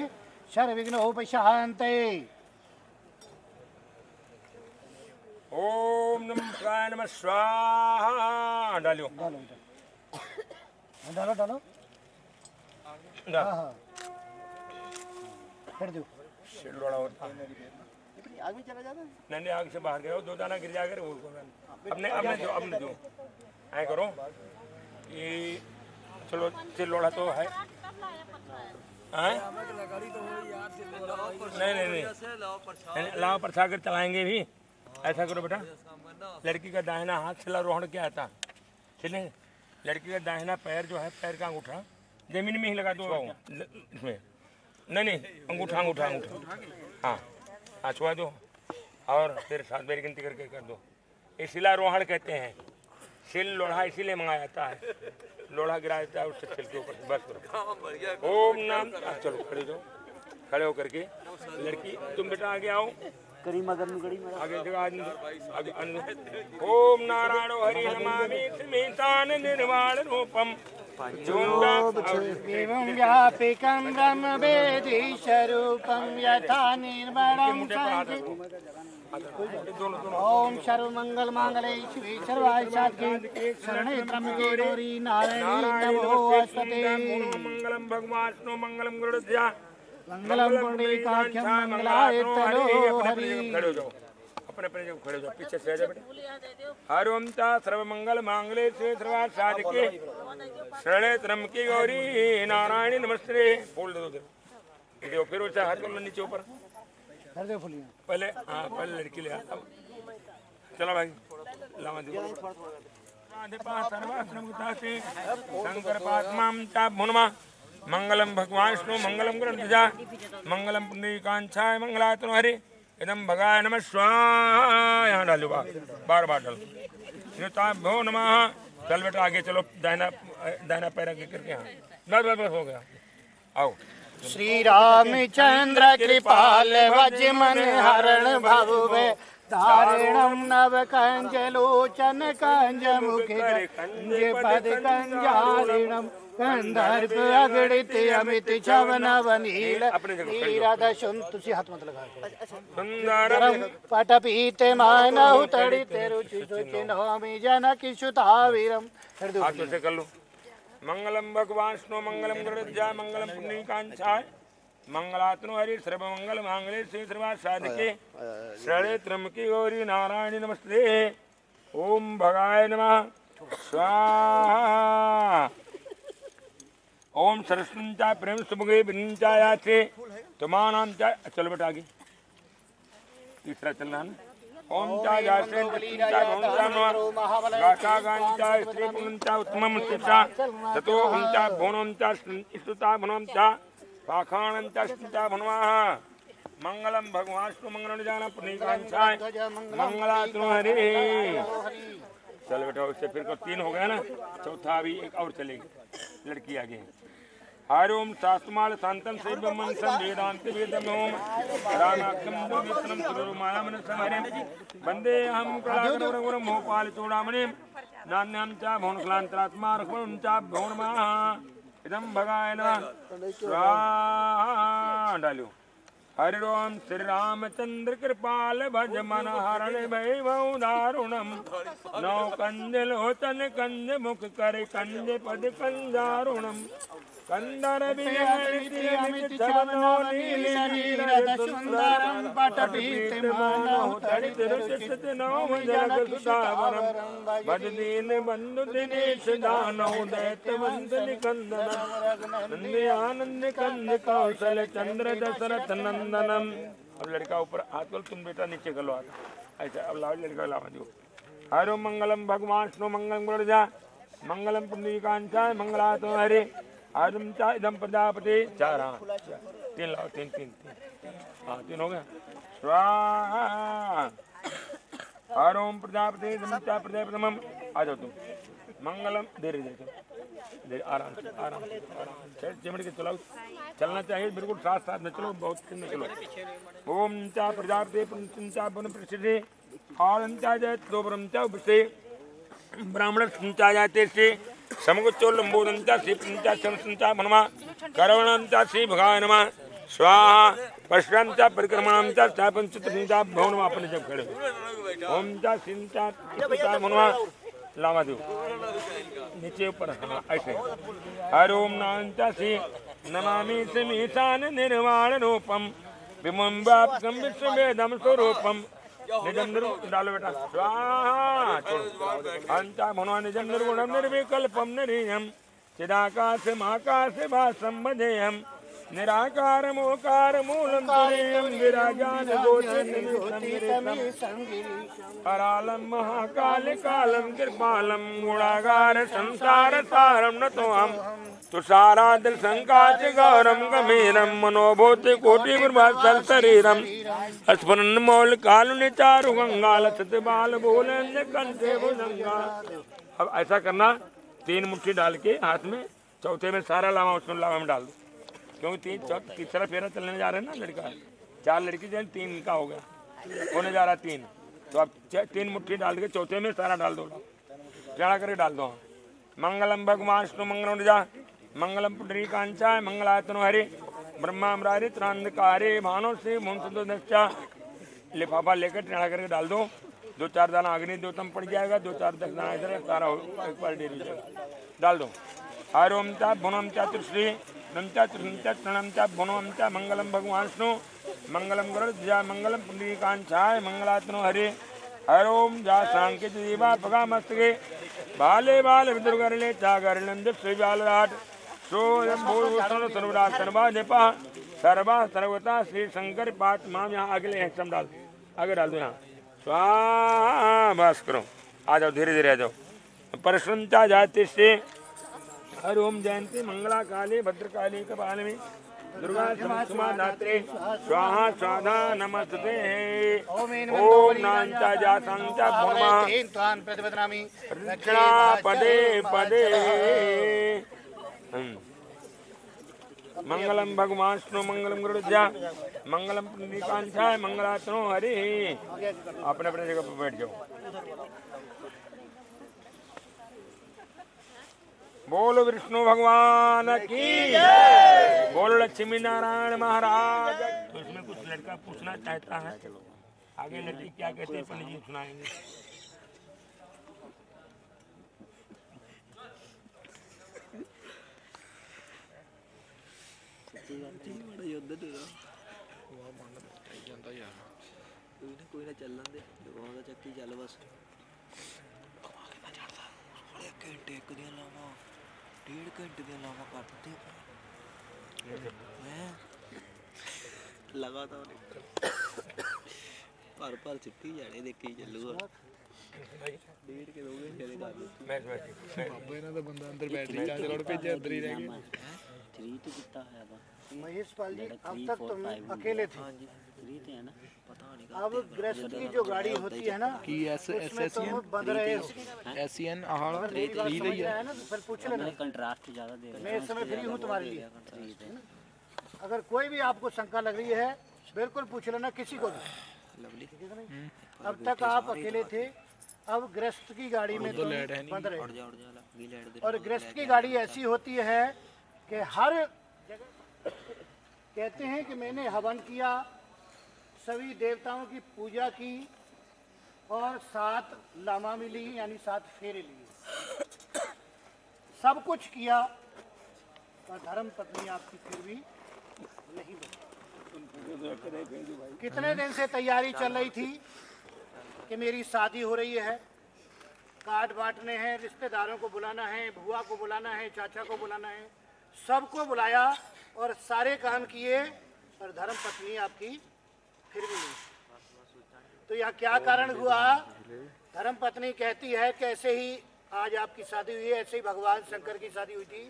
S8: सर्वविघ्नोपशान्ते।
S9: ओम नमः शिवाय नमः स्वाहा डालो
S8: डालो डालो डालो
S9: डाल
S8: हाँ फिर दो
S9: लोड़ा होता
S8: आग में चला जाता है।
S9: नहीं आग से बाहर गए दो दाना गिर जाकर वो अपने अपने दो ऐ करो ये चलो सिर लोड़ा तो है नहीं लाओ प्रसाद चलाएंगे भी। ऐसा करो बेटा, लड़की का दाहिना हाथ सिला रोहण क्या आता चले, लड़की का दाहिना पैर जो है पैर का अंगूठा जमीन में ही लगा दो इसमें, नहीं अंगूठा अंगूठा अंगूठा हाँ हाँ छुआ दो और फिर 7 बार गिनती करके कर दो। ये सिला रोहण कहते हैं। सिल लोढ़ा इसीलिए मंगाया जाता है, लोढ़ा गिराया जाता है उससे सिल के ऊपर बस करो। ओम नाम चलो खड़े जाओ, खड़े होकर के लड़की तुम बेटा आगे आओ
S11: करी मगर नुगड़ी मरा
S9: आगे जगह आगे ओम नारायण हरि नमामि स्मितान निर्वाण रूपम
S8: एवं व्यापिकं ब्रह्म वेदी स्वरूपं यथा निर्मलं ओम सर्वमंगल मांगल्ये शिवे सर्वार्थ साधिके शरणे त्र्यंबके गौरी नारायणी नमोस्तुते।
S9: मंगलम भगवान विष्णु मंगलम गरुड़ध्वजा
S8: मंगलम पुंडरीकाक्षं मंगलाय तनो हरि।
S9: खड़े हो जाओ अपने अपने जगह खड़े हो जाओ, पीछे से आ जाओ बेटा। हर ओम ता सर्वमंगल मांगल्ये शिवे सर्वार्थ साधिके शरणे त्र्यंबके गौरी नारायणी नमस्ते। फूल दे दो फिर उसे हाथ कर लो नीचे ऊपर
S8: कर दो फुलियां
S9: पहले हाँ पहले लड़की ले आओ चलो भाई लामा दे शंकर पात्मां चा भुनमा मंगलम भगवान विष्णु मंगलम गरुड़ध्वजा मंगलम पुंडरीकाक्षाय मंगलाय हरि इदम भगाय नमः स्वाहा। यहाँ डालो बार बार डालो भो नमः। चल बेटा आगे चलो, दाहिना पैर आगे करके हाँ बस बस हो गया। आओ
S8: श्री रामचंद्र कृपाल वज मन हरण भवे धारिणम नव कंज लोचन कंज मुख कंज पद कंजारिणम कंधर्प अगणित अमित छवनव नील नीरद सुन तुसी हाथ मत लगा
S9: सुंदर
S8: पट पीते मानहु तड़ित रुचि सुचि नौमि जनक सुतावीरम।
S9: हाथ से कर लो मंगलम भगवान विष्णु मंगलम गरुड़ध्वजाय मंगलम पुंडरीकाक्षाय मंगलात्मनो हरि सर्वमंगल मांगल्ये शिवे सर्वार्थ साधके शरणे त्र्यंबके गौरी नारायणी नमस्ते। ओम भगाय नमः स्वाहा। ओम सरस्वती च प्रेम सुभगे विंचायाचे तुमानाम च। चलो बेटा आगे तीसरा चलना है। ओम चा जासे गाता गांचा स्त्री पुंचा उत्तमम शिक्षा ततो उंचा भोनम चा स्तुता भनम चा पाखाणं चा स्तुता भनवाः। मंगलम भगवान विष्णु मंगलम जाना पुण्यकांक्षाय मंगलात्मनो हरि। चल बेटा उससे फिर को 3 हो गया ना, चौथा अभी एक और चलेगी। लड़की आगे हरि ओम शास्त्रमाल शांतम सेव्यमन वेदांत वेदम ओम रामाक्षम दुर्विष्णम सुरमायामन समहरिम वंदे हम कलागुरु मोहपाल चूड़ामणि नान्यं च भुवनकलांतरात्मा रघुवंश च भुवनमाः इदं भगाय नमः स्वाहा। डालो हरि ओम श्री रामचंद्र कृपाल भज मन हरण भैभव दारुणम नौ कंज लोचन कंज मुख कर कंज पद कंजारुणम कंदर विजय चवनो नील सुंदरम पटपीत मानो तड़ित रचित नौ जगत सुधावरम भज दीन बंधु दिनेश दानव दैत्यवंत निकंदन नंदे आनंद कंद कौशल चंद्र दशरथ नंदनम। अब लड़का ऊपर हाथ कर, तुम बेटा नीचे कर लो हाथ ऐसा। अब लाओ लड़का लावा दो। हरि ओम मंगलम भगवान विष्णु मंगलम गरुड़ध्वजाय मंगलम पुंडरीकाक्षाय मंगलात्मनो हरि। हरिम चा इदम प्रजापति 4 हाँ 3 लाओ 3 हाँ 3 हो गया स्वाहा। हरि ओम प्रजापति इदम चा प्रजापतिमम। आ जाओ तुम। मंगलम धीरे धीरे आराम से चिमड़ के चलाओ। चलना चाहिए बिल्कुल साथ साथ में चलो, बहुत तेज में चलो। ओम चा प्रजापति पंचा वन प्रसिद्धि और जय दोबरम चा उपसे ब्राह्मण संचा जाते से समगुच्चो लंबोदंचा श्री पंचा संचा भनमा करवणंचा श्री भगाय नमः स्वाहा। पश्चांचा परिक्रमणंचा चापंच पंचा भवनमा अपने जब खड़े ओम चा सिंचा पंचा भनमा लावा दो नीचे ऊपर ऐसे। हरि ओम नांचा श्री नमामि समीशान निर्वाण रूपम विमुंबापकम विश्ववेदम स्वरूपम निजम डालो बेटा स्वाहा। अंता भनवा निजम निर्गुणम निर्विकल्पम निरीयम चिदाकाश महाकाश भासम भजेयम निराकार मोकार मूलम तुरीयम विराजान करालम महाकाल कालम कृपालम गुणागार संसार सारम नतोहम तुषाराद्र संकाच गौरम गंभीरम मनोभूति कोटि गुरुभासल शरीरम स्फुरन मौल कालुनि चारु गंगाल सतबाल बोले कंठे भुजंगा। अब ऐसा करना 3 मुट्ठी डाल के हाथ में, चौथे में सारा लावा उसमें लावा में डाल दो, क्योंकि तीसरा फेरा चलने जा रहा है ना लड़का। 4 लड़की जो 3 का हो गया होने जा रहा 3, तो अब 3 मुट्ठी डाल के चौथे में सारा डाल दो, टेढ़ा करके डाल दो। मंगलम भगवान विष्णु मंगलम जा मंगलम पुंडरीकाक्षाय मंगलात्मनो हरि ब्रह्मा मुरारी त्रांधकारे भानो से मुंसदो दक्षा। लिफाफा लेकर टेढ़ा करके डाल दो, 2-4 दाना अग्नि द्योतम पड़ जाएगा, 2-4 दाना इधर सारा एक बार डेरी डाल दो। हरि ओम चा भुनम चा त्रिश्री नमचा त्रिनचा तृणम चा भुनम चा मंगलम भगवान विष्णु मंगलम गरुड़ध्वजाय मंगलम पुंडरीकाक्षाय मंगलात्मनो हरि। हरि ओम जा सांकेत दीवा पगा मस्तके बाले बाल विदुर्गरले चागरलंद श्रीजालराट सोयम भूषण सर्वदा सर्वा जपा सर्वा सर्वता श्री शंकर पाठ माम। यहाँ अगले हैं सब डाल, आगे डाल दो यहाँ स्वाहा। बस करो, आ जाओ धीरे धीरे आ जाओ। परसंता जाति से हरि ओम जयंती मंगला काली भद्रकाली कपालिनी दुर्गा क्षमा धात्रे स्वाहा स्वाधा नमस्ते। ओम नांचा जा संचा भूमा प्रदक्षिणा पदे पदे। मंगलम भगवान विष्णु मंगलम गरुड़ध्वजाय मंगलम पुंडरीकाक्षाय मंगलात्मनो हरि। अपने अपने जगह पर बैठ जाओ। बोलो विष्णु भगवान की, बोलो लक्ष्मी नारायण महाराज। तो इसमें कुछ लड़का पूछना चाहता है, आगे लड़की क्या कहते हैं पंडित जी सुनाएंगे।
S12: ਕੋਈ ਨਾ ਚੱਲਣ ਦੇ ਉਹਦਾ ਚੱਕੀ ਚੱਲ ਬਸ ਘੰਟੇ ਇੱਕ ਦੀਆਂ ਲਾਵਾਂ 1.5 ਘੰਟੇ ਦੀਆਂ ਲਾਵਾਂ ਕੱਟਦੇ ਮੈਂ ਲਗਾਤਾਰ ਭਰ ਚਿੱਟੀ ਜਾਣੇ ਦੇਖੀ ਚੱਲੂਗਾ 1.5 ਕੇ 2 ਘੰਟੇ ਦੇ ਕਰ ਦਿੱਤੀ
S11: ਬਾਬਾ ਇਹਨਾਂ ਦਾ ਬੰਦਾ ਅੰਦਰ ਬੈਟਰੀ ਚਾਰਜ ਲੋੜ ਭੇਜਿਆ ਅੰਦਰ ਹੀ ਰਹਿ ਗਿਆ
S12: 3 तो कितना है
S8: महेश पाल जी, अब तक तुम अकेले थे।
S12: हाँ जी 3 थे ना, पता नहीं
S8: अब गृहस्थ की जो गाड़ी होती है ना,
S11: कि
S8: उसमें तुम बंद रहे हो।
S11: एसएन आह
S8: मेरी बात समझ रहे हैं ना, तो फिर पूछ लेना।
S12: कंट्रास्ट ज़्यादा दे रहे
S8: मैं इस समय फ्री हूँ तुम्हारे लिए। अगर कोई भी आपको शंका लग रही है, बिल्कुल पूछ लेना, किसी को भी। अब तक आप अकेले थे, अब गृहस्थ की गाड़ी में तुम बंद रहे। और गृहस्थ की गाड़ी ऐसी होती है कि हर जगह कहते हैं कि मैंने हवन किया, सभी देवताओं की पूजा की और 7 लामा मिली, यानी 7 फेरे लिए, सब कुछ किया, और धर्म पत्नी आपकी फिर भी नहीं बनी। कितने दिन से तैयारी चल रही थी कि मेरी शादी हो रही है, कार्ड बांटने हैं, रिश्तेदारों को बुलाना है, बुआ को बुलाना है, चाचा को बुलाना है, सबको बुलाया और सारे काम किए, और धर्म पत्नी आपकी फिर भी नहीं। तो यह क्या कारण हुआ? धर्म पत्नी कहती है कि ऐसे ही आज आपकी शादी हुई है, ऐसे ही भगवान शंकर की शादी हुई थी,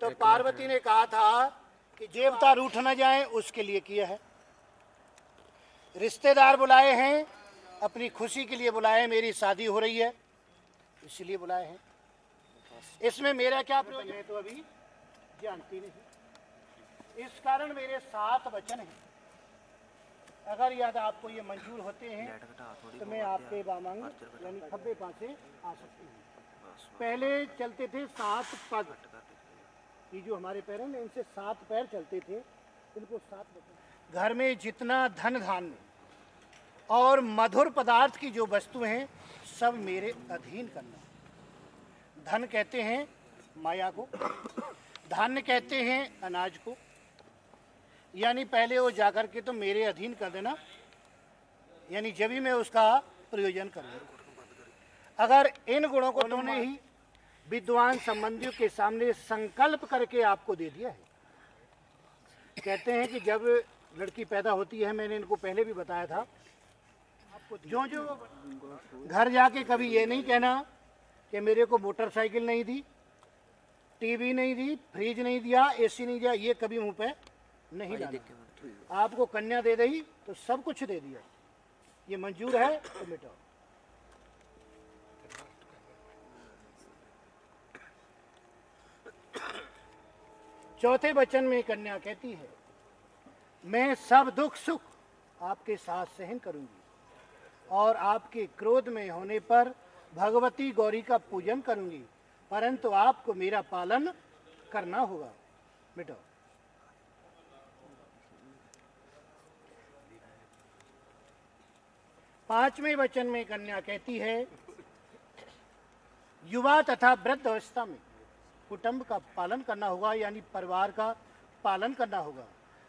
S8: तो पार्वती ने कहा था कि देवता रूठ न जाए, उसके लिए किया है। रिश्तेदार बुलाए हैं, अपनी खुशी के लिए बुलाए, मेरी शादी हो रही है इसलिए बुलाए हैं। इसमें मेरा क्या प्रयोजन है तो अभी जानती नहीं। इस कारण मेरे 7 वचन हैं, अगर याद आपको ये मंजूर होते हैं तो मैं आपके वामंग यानी खब्बे पासे आ सकती हूँ। पहले चलते थे 7 पग, ये जो हमारे पैर हैं इनसे 7 पैर चलते थे, इनको 7 वचन। घर में जितना धन धान्य और मधुर पदार्थ की जो वस्तुएं हैं सब मेरे अधीन करना। धन कहते हैं माया को, धान्य कहते हैं अनाज को, यानी पहले वो जाकर के तो मेरे अधीन कर देना, यानी जब भी मैं उसका प्रयोजन करूँ। अगर इन गुणों को तुमने ही विद्वान संबंधियों के सामने संकल्प करके आपको दे दिया है। कहते हैं कि जब लड़की पैदा होती है, मैंने इनको पहले भी बताया था, जो घर जाके कभी ये नहीं कहना कि मेरे को मोटरसाइकिल नहीं दी, टीवी नहीं दी, फ्रिज नहीं दिया, एसी नहीं दिया, ये कभी मुंह पे नहीं लाना। आपको कन्या दे दी तो सब कुछ दे दिया, ये मंजूर है तो मिटाओ। चौथे वचन में कन्या कहती है, मैं सब दुख सुख आपके साथ सहन करूंगी और आपके क्रोध में होने पर भगवती गौरी का पूजन करूंगी, परंतु आपको मेरा पालन करना होगा। मिटाओ। पांचवें वचन में कन्या कहती है, युवा तथा वृद्ध अवस्था में कुटुंब का पालन करना होगा, यानी परिवार का पालन करना होगा,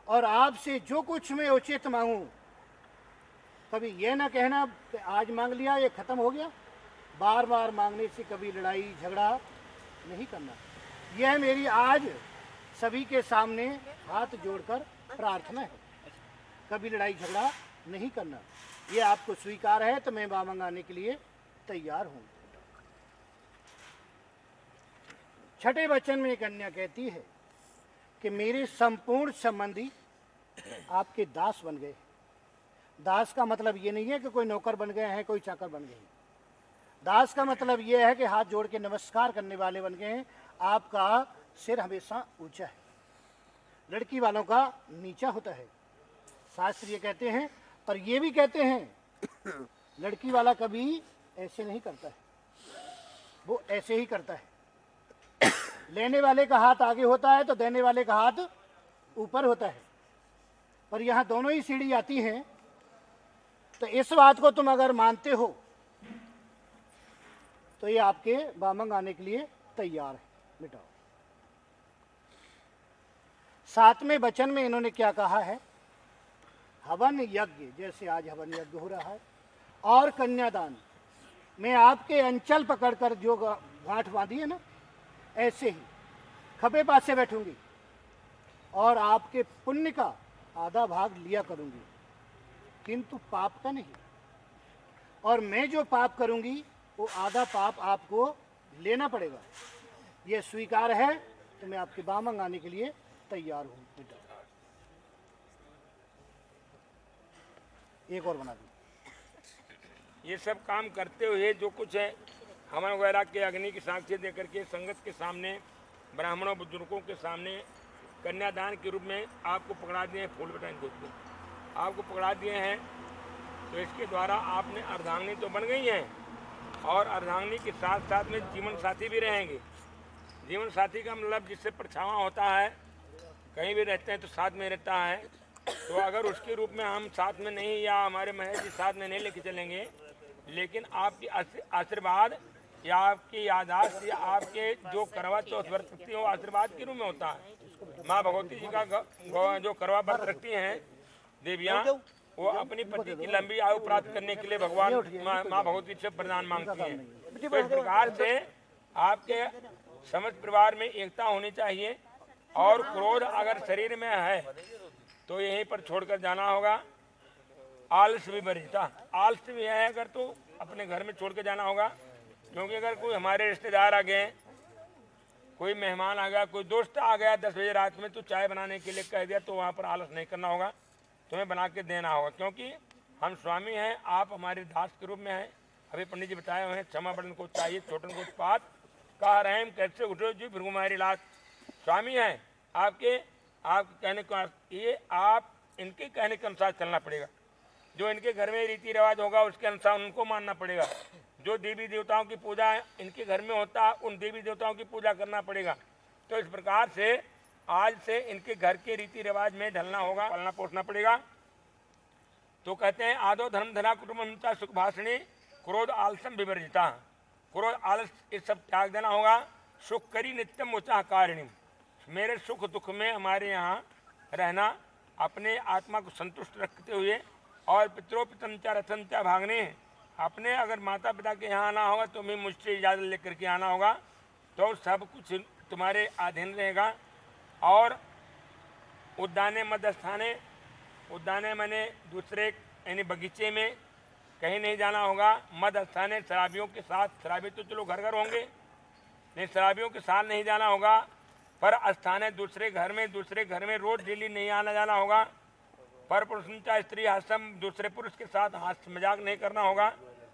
S8: और आपसे जो कुछ मैं उचित मांगूं, कभी यह ना कहना कि आज मांग लिया ये खत्म हो गया, बार बार मांगने से कभी लड़ाई झगड़ा नहीं करना। यह मेरी आज सभी के सामने हाथ जोड़कर प्रार्थना है, कभी लड़ाई झगड़ा नहीं करना। ये आपको स्वीकार है तो मैं वामंग आने के लिए तैयार हूँ। छठे वचन में कन्या कहती है कि मेरे संपूर्ण संबंधी आपके दास बन गए। दास का मतलब ये नहीं है कि कोई नौकर बन गए हैं, कोई चाकर बन गए हैं। दास का मतलब ये है कि हाथ जोड़ के नमस्कार करने वाले बन गए हैं। आपका सिर हमेशा ऊंचा है, लड़की वालों का नीचा होता है। शास्त्र ये कहते हैं, और ये भी कहते हैं लड़की वाला कभी ऐसे नहीं करता है, वो ऐसे ही करता है। लेने वाले का हाथ आगे होता है तो देने वाले का हाथ ऊपर होता है, पर यहाँ दोनों ही सीढ़ी आती हैं। तो इस बात को तुम अगर मानते हो तो ये आपके वामंग आने के लिए तैयार है। मिटाओ। सातवें वचन में इन्होंने क्या कहा है, हवन यज्ञ, जैसे आज हवन यज्ञ हो रहा है, और कन्यादान। मैं आपके अंचल पकड़कर जो गांठ बांधी है ना, ऐसे ही खपे पास से बैठूंगी और आपके पुण्य का आधा भाग लिया करूंगी, किंतु पाप का नहीं। और मैं जो पाप करूंगी वो आधा पाप आपको लेना पड़ेगा। ये स्वीकार है तो मैं आपके बाम मंगाने के लिए तैयार हूं बेटा। एक और बना दूं।
S9: ये सब काम करते हुए जो कुछ है हवन वगैरह के अग्नि की साक्षी देकर के संगत के सामने, ब्राह्मणों बुजुर्गों के सामने कन्यादान के रूप में आपको पकड़ा दिए हैं। फूल बटाई देखते आपको पकड़ा दिए हैं, तो इसके द्वारा आपने अर्धांगिनी तो बन गई हैं और अर्धांगिनी के साथ साथ में जीवन साथी भी रहेंगे। जीवन साथी का मतलब जिससे परछावां होता है, कहीं भी रहते हैं तो साथ में रहता है। तो अगर उसके रूप में हम साथ में नहीं, या हमारे महेश जी साथ में नहीं लेके चलेंगे, लेकिन आपकी आशीर्वाद या आपकी यादाश्त या आपके जो करवा चौथ व्रत रखती है वो आशीर्वाद के रूप में होता है। माँ भगवती जी का जो करवा व्रत रखती हैं देवियाँ, वो अपनी पति की लंबी आयु प्राप्त करने के लिए भगवान माँ भगवती से वरदान मांगती हैं। तो इस प्रकार से आपके समस्त परिवार में एकता होनी चाहिए। और क्रोध अगर शरीर में है तो यहीं पर छोड़कर जाना होगा। आलस भी बरसता, आलस भी है अगर तो अपने घर में छोड़ के जाना होगा। क्योंकि अगर कोई हमारे रिश्तेदार आ गए, कोई मेहमान आ गया, कोई दोस्त आ गया 10 बजे रात में, तो चाय बनाने के लिए कह दिया, तो वहाँ पर आलस नहीं करना होगा, तुम्हें बना के देना होगा। क्योंकि हम स्वामी हैं, आप हमारे दास के रूप में हैं। अभी पंडित जी बताए हुए हैं, क्षमा बड़न को चाहिए छोटन को उत्पात, कह रहे हैं कैसे उठो जी भृगु मारी लात। स्वामी हैं आपके कहने को, ये आप इनके कहने के अनुसार चलना पड़ेगा। जो इनके घर में रीति रिवाज होगा उसके अनुसार उनको मानना पड़ेगा। जो देवी देवताओं की पूजा इनके घर में होता है, उन देवी देवताओं की पूजा करना पड़ेगा। तो इस प्रकार से आज से इनके घर के रीति रिवाज में ढलना होगा, पालना पोसना पड़ेगा। तो कहते हैं आदो धर्म धरा कुटुंब सुख भाषणी क्रोध आलसम विवर्जिता। क्रोध आलस ये सब त्याग देना होगा। सुख करी नित्यम उचा कारिणी, मेरे सुख दुख में हमारे यहाँ रहना, अपने आत्मा को संतुष्ट रखते हुए। और पितरों पितंचा रथंचा भागने, अपने अगर माता पिता के यहाँ आना होगा तो मैं मुझसे इजाज़त लेकर के आना होगा, तो सब कुछ तुम्हारे अधीन रहेगा। और उद्याने मध्यस्थाने, उद्याने मैंने दूसरे यानी बगीचे में कहीं नहीं जाना होगा। मध्यस्थाने शराबियों के साथ, शराबी तो चलो घर घर होंगे, नहीं शराबियों के साथ नहीं जाना होगा। पर स्थाने दूसरे घर में रोज डेली नहीं आना जाना होगा। पर पुरुष स्त्री हास्यम, दूसरे पुरुष के साथ हास्य मजाक नहीं करना होगा।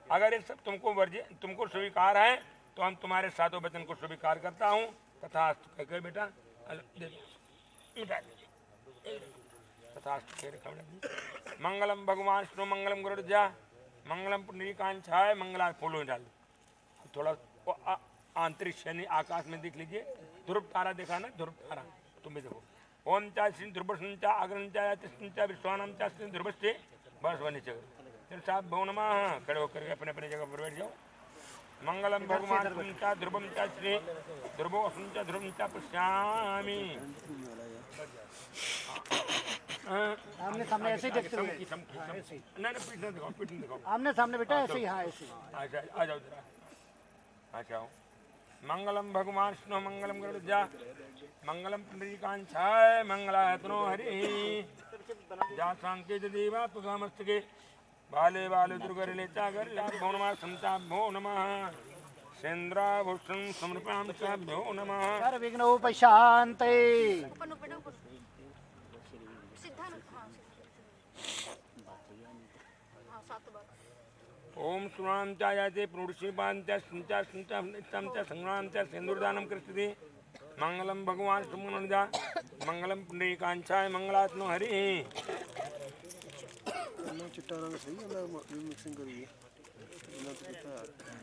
S9: अगर ये सब तुमको स्वीकार है तो हम तुम्हारे सातों वचन को स्वीकार करता हूँ। तथा कह बेटा मिटा दीजिए, तथा मंगलम भगवान विष्णु मंगलम गुरुजा मंगलम पुंडरीकांक्षाय मंगला फूलों डाल थोड़ा आंतरिक शनि आकाश में देख लीजिए। ध्रुव तारा देखा ना, ध्रुव तारा तुम भी देखो। ओम चा श्री ध्रुव संचा अग्रंचा तिष्ठा विश्वानम चा श्री ध्रुव से बस बनी चल फिर साहब भव नमः खड़े होकर के अपने अपने जगह पर बैठ जाओ। मंगलम भगवान संचा ध्रुवम चा श्री ध्रुवो संचा ध्रुवम चा पश्यामी।
S8: आमने सामने ऐसे ही देखते हुए,
S9: नहीं पीछे दिखाओ, पीछे दिखाओ,
S8: आमने सामने बेटा ऐसे ही। हाँ ऐसे।
S9: अच्छा आ जाओ जरा, अच्छा। मंगलम भगवान विष्णु मंगलम गरुड़ध्वजा मंगलम पुंडरीकांक्षाय मंगलायतनो हरि। जा सांकेत देवा पुगामस्तके बाले बाले दुर्गरिले चागर भो नमः संता भो नमः सेन्द्राभूषण समर्पयामि च भो नमः।
S8: सर्व विघ्नोपशान्ते।
S9: ओम सुनाम चायाते प्रोडुषिपांत्या संचा संचा संचा संग्रामत्या सिंदूरदानम कृष्णति मंगलम भगवान सुमनजा मंगलम पुंडरीकांक्षाय मंगलात्नो हरि।
S11: चिट्टा रंग सही है, मैं मिक्सिंग करूंगी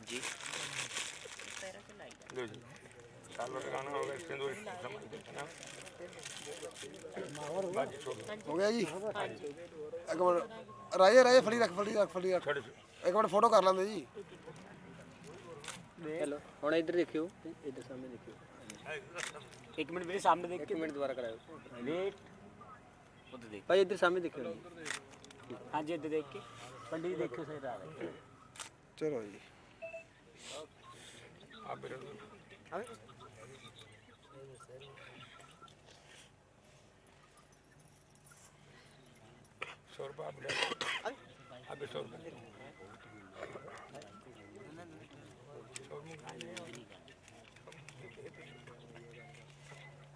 S11: जी।
S9: लो जी साल भर लगाना होगा सिंदूर
S11: हो गया जी। एक मिनट राजे राजे फड़ी रख एक मिनट फोटो कर लेंगे जी।
S12: चलो हम इधर देखियो, इधर सामने देखियो।
S10: एक मिनट मेरे सामने देख के मिनट दोबारा कराओ वेट उधर देख भाई इधर सामने देखो हाँ जी इधर देख के पंडित जी देखो सही रहा है
S11: चलो जी
S9: आप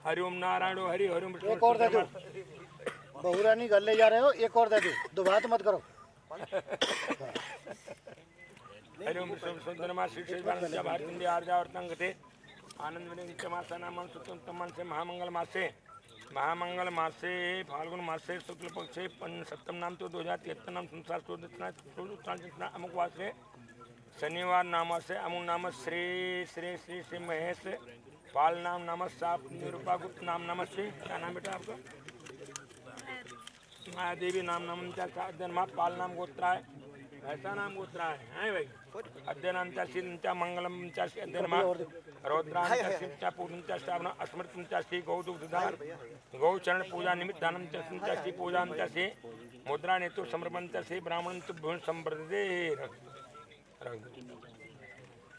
S9: हरिओम नारायण हरि हरिओम।
S8: एक और दे दो बहुरानी गल ले जा रहे हो एक और दे दो दोबारा तो मत करो।
S9: हरिओम सुंदरमा श्री श्री भारती आर्जा और तंगते आनंद विनिचमासा नामन सुतमन से महामंगल मासे फाल्गुन मासे शुक्ल पक्षे सप्तम नाम तो 2073 नाम संसार अमुक वासे शनिवार नाम से अमुक नाम श्री श्री श्री श्री महेश पाल नाम नमः साप निरूपा गुप्त नाम नमस्ते। क्या नाम बेटा आपका? माया देवी नाम नमः पाल नाम गोत्रा है ऐसा नाम गोत्रा है भाई। अध्ययन मंगलम अध्ययन रौद्रांचा पूजन श्रावण स्मृति गौ दुग्धार गौ चरण पूजा निमित्तानम श्री पूजा मुद्रा नेतु समर्पण से ब्राह्मण भून संवर्धे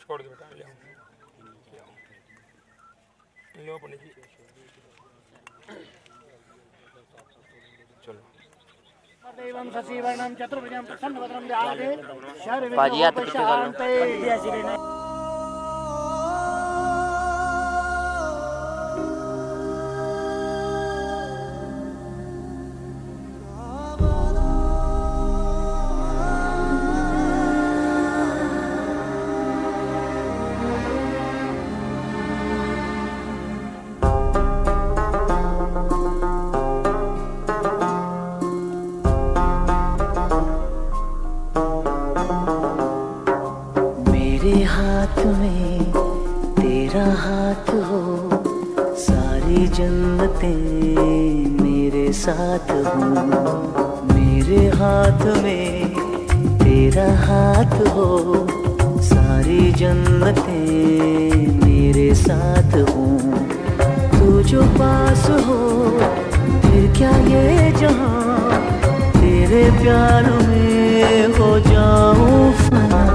S9: छोड़ दो बेटा लो पंडित जी चलो
S8: देवं ससीवर्णं चतुर्भुजं प्रसन्नवदनं ध्याये
S10: पाजी हाथ पीछे कर लो।
S1: हाथ में तेरा हाथ हो सारी जन्नतें मेरे साथ हो। मेरे हाथ में तेरा हाथ हो सारी जन्नतें मेरे साथ हो। तू जो पास हो फिर क्या ये जहां तेरे प्यार में हो जाऊं फना।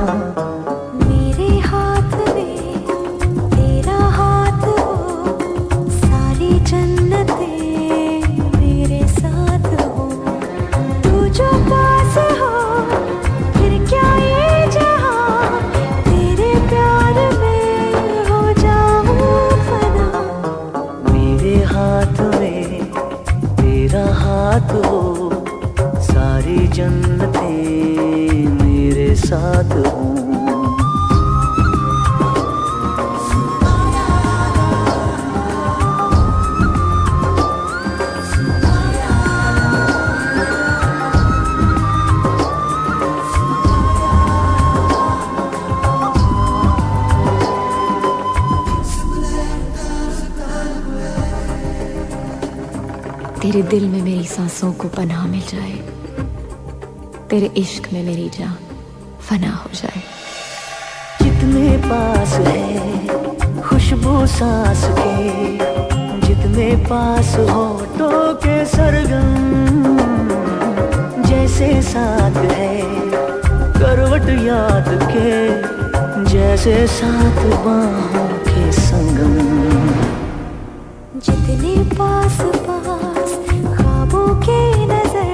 S1: हाथ हो सारी जन्नतें मेरे साथ हो।
S3: तेरे दिल में मेरी सांसों को पनाह मिल जाए, तेरे इश्क में मेरी जान फना हो जाए।
S1: जितने पास है खुशबू सांस के, जितने पास होठों के सरगम, जैसे साथ है करवट याद के, जैसे साथ बाहों के संगम।
S3: जितने पास पास ख्वाबों के नजर,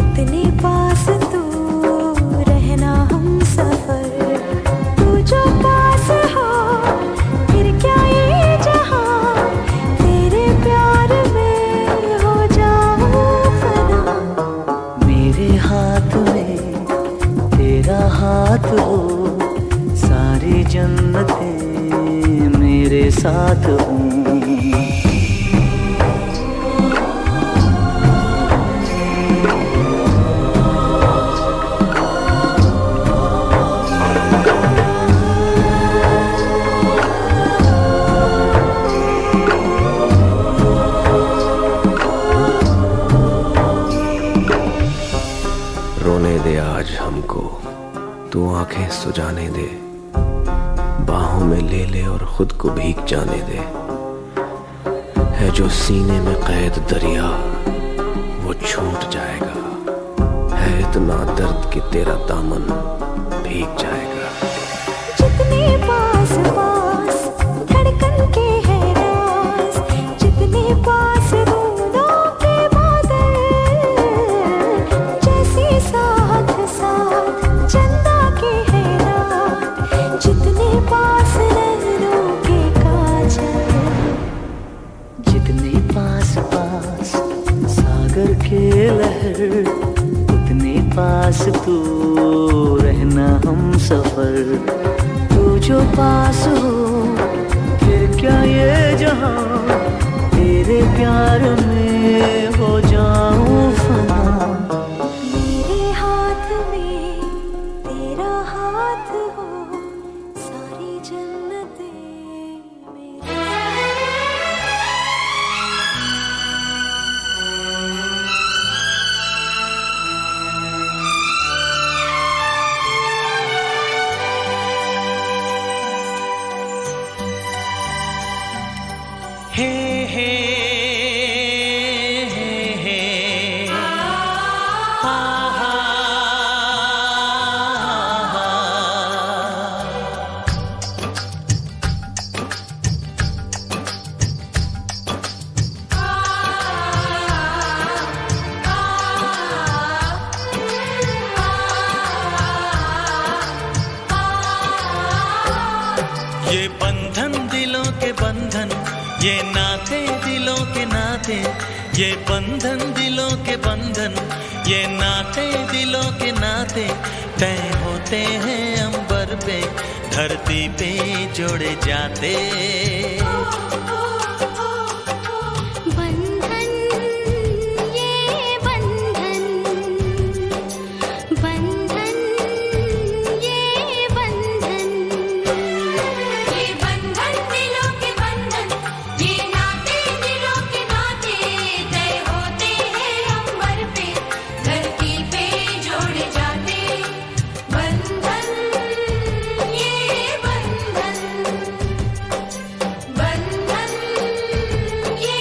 S3: उतने पास तू रहना हम सफर। तू जो पास हो फिर क्या ये जहां तेरे प्यार में हो जाऊं फना।
S1: मेरे हाथ में तेरा हाथ हो सारी जन्नतें मेरे साथ हो।
S7: रोने दे आज हमको तू आंखें सुजाने दे, बाहों में ले ले और खुद को भीग जाने दे। जो सीने में कैद दरिया वो छूट जाएगा। है इतना दर्द कि तेरा दामन भीग जाएगा।
S13: जितने पास पास धड़कन के है राज, जितने पास दूरों के बादल, जैसे साथ साथ चंदा के है रात, जितने पास नैनों के काजल,
S1: जितने पास पास सागर के लहर, उतने पास तू रहना हम सफर। तू जो पास हो फिर क्या ये जहां, तेरे प्यार में हो जाऊं फना।
S13: मेरे हाथ में तेरा हाथ हो, सारी जन्नतें मेरे
S1: हे हे हे हे हा हा ये बंधन दिलों के बंधन, ये नाते दिलों के नाते, ये बंधन दिलों के बंधन, ये नाते दिलों के नाते, तय होते हैं अंबर पे धरती पे जोड़े जाते।
S13: बंधन, ये बंधन, बंधन, ये बंधन, ये बंधन दिलों के बंधन, ये नाते दिलों के नाते, तय होते हैं अंबर पे धरती पे जोड़े जाते। बंधन, ये बंधन, बंधन, ये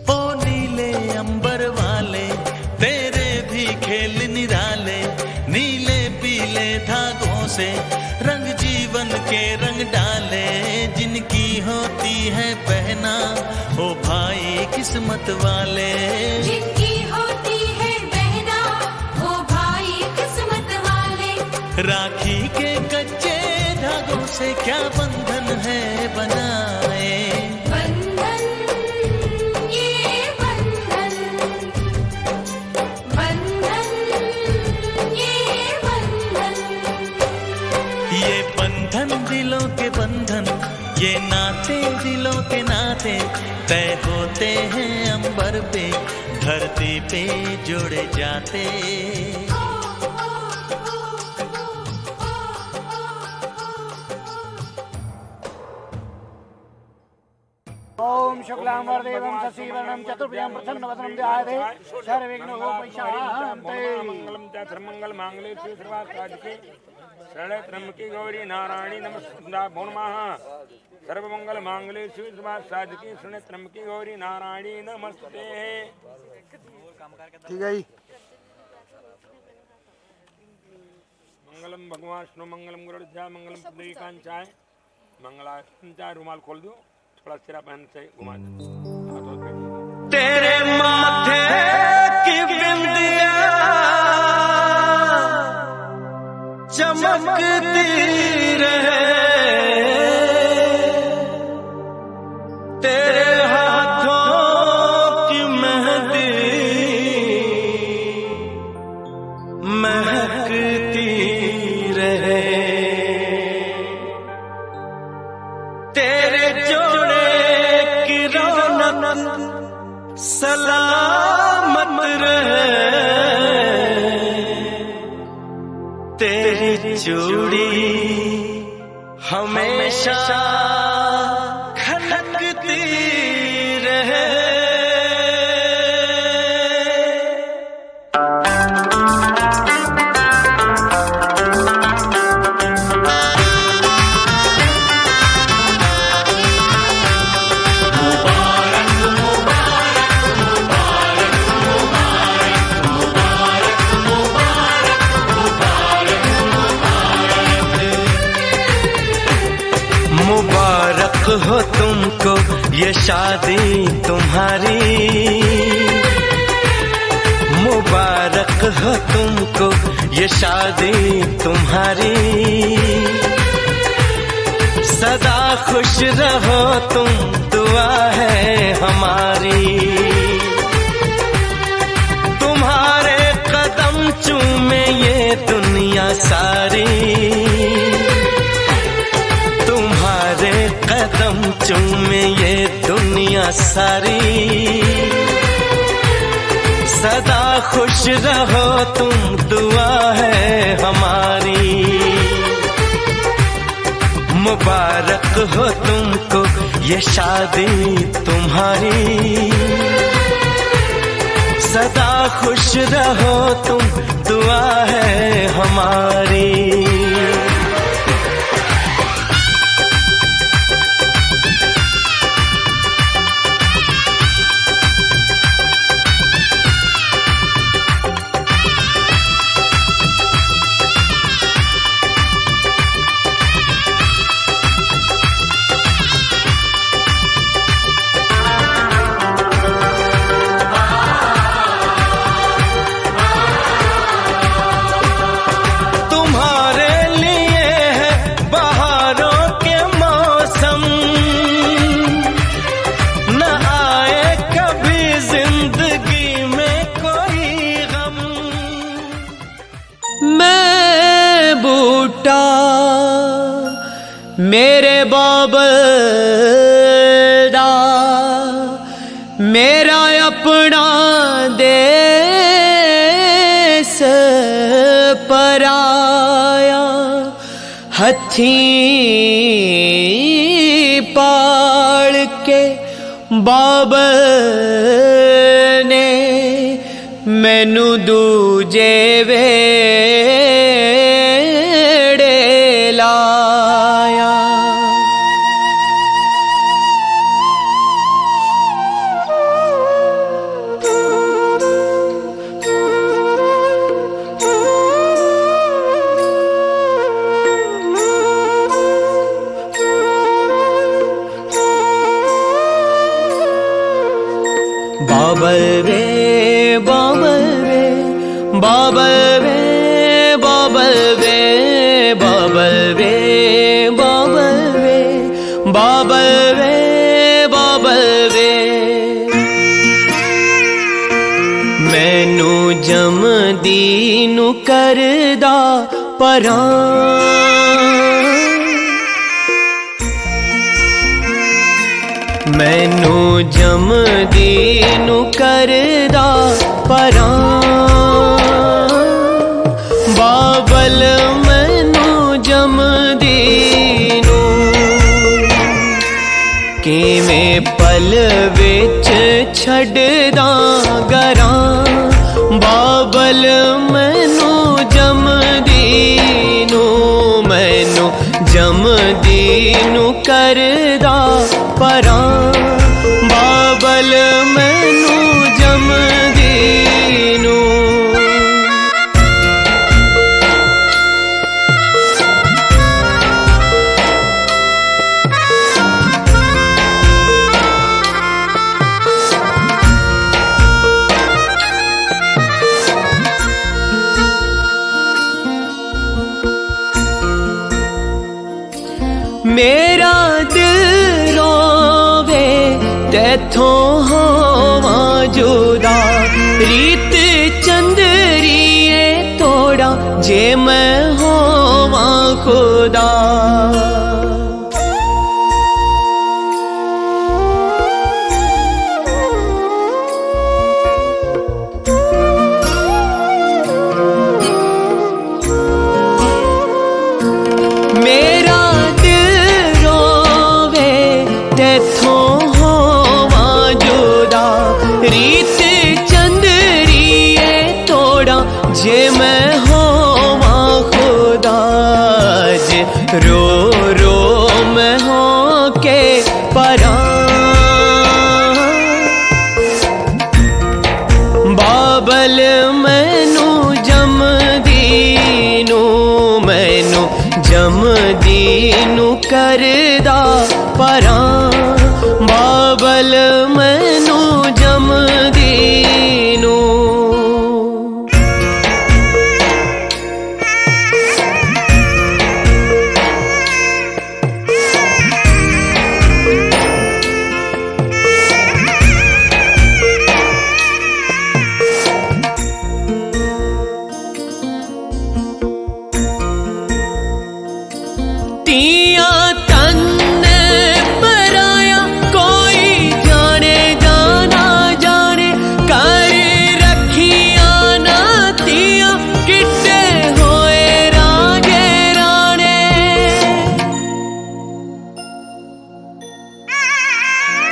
S1: ओ नीले अंबर वाले तेरे भी खेल निराले, नीले पीले धागों से रंग जीवन के रंग डाले, जिनकी होती है पहना ओ भाई किस्मत वाले।
S13: जिनकी होती है बहना वो भाई किस्मत वाले।
S1: राखी के कच्चे धागों से क्या बंधन है बनाए।
S13: बंधन, ये बंधन, बंधन, ये बंधन,
S1: ये बंधन दिलों के बंधन, ये नाते दिलों के नाते, तय होते हैं अंबर पे धरती पे जोड़े जाते।
S8: ओम शुक्लां वरदेवं शशिवर्णं चतुर्भुजं प्रसन्नवदनं ध्यायेत् सर्वविघ्नोपशान्ते।
S9: मंगलम च सर्वमंगल मांगल्ये शिवे सर्वार्थसाधिके शरणे त्र्यंबके गौरी नारायणी नमस्ते भौर्मः। सर्वमंगल मांगल्ये शिवे सर्वार्थसाधिके शरणे त्र्यंबके गौरी नारायणी नमस्ते।
S11: ठीक है जी।
S9: मंगलम भगवान विष्णु मंगलम गुरुदेव मंगलम पुंडरीकांचाय मंगलाचार्य। रुमाल खोल दो, थोड़ा सिरा पहन से घुमा दो।
S1: तेरे माथे की बिंदिया चमकती रहे, तेरे हाथों की मेहंदी महकती रहे।
S2: सलामत रहे तेरी चूड़ी हमेशा खनकती रहे। मुबारक हो तुमको ये शादी तुम्हारी, मुबारक हो तुमको ये शादी तुम्हारी। सदा खुश रहो तुम, दुआ है हमारी। तुम्हारे कदम चूमे ये दुनिया सारी, कदम चूमे ये दुनिया सारी। सदा खुश रहो तुम, दुआ है हमारी। मुबारक हो तुमको ये शादी तुम्हारी। सदा खुश रहो तुम, दुआ है हमारी।
S14: मेरे बाबलदा मेरा अपना देस पराया, हथीं पाल के बाबल ने मैनू दूजे वेड़े लाया। बाबल वे बाबल वे बाबल वे बाबल वे बाबल वे बाबल वे बाबल वे बाबल वे। मैनू जमदी नू करदा परां, मैनू जमदी नू करदा परां। बाबल मैनू जमदी नू किवें पल विच छड्डदा गरां। बाबल मैनू जमदी नू, मैनू जमदी नू करदा परां। बाबल मैनू जमदी नू। मेरा दिल रोवे तैथों होवां जुदा, रीत चंदरिए तोड़ा जे मैं होवां खुदा। जमदी नू करदा परां बाबल मैनू जमदी नू।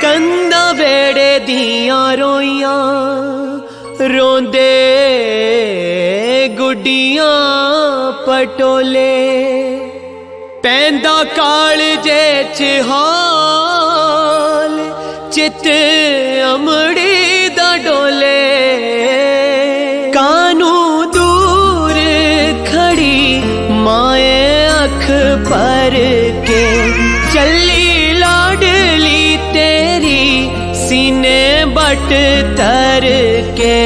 S14: कंदा वेड़े दियां रोइयां रोंदे गुड्डियां पटोले पैंदा कालजे च हाल चित अमड़ी दा डोले। कानू दूर खड़ी माए अख पर के चली लाडली तेरी सीने बट तर के।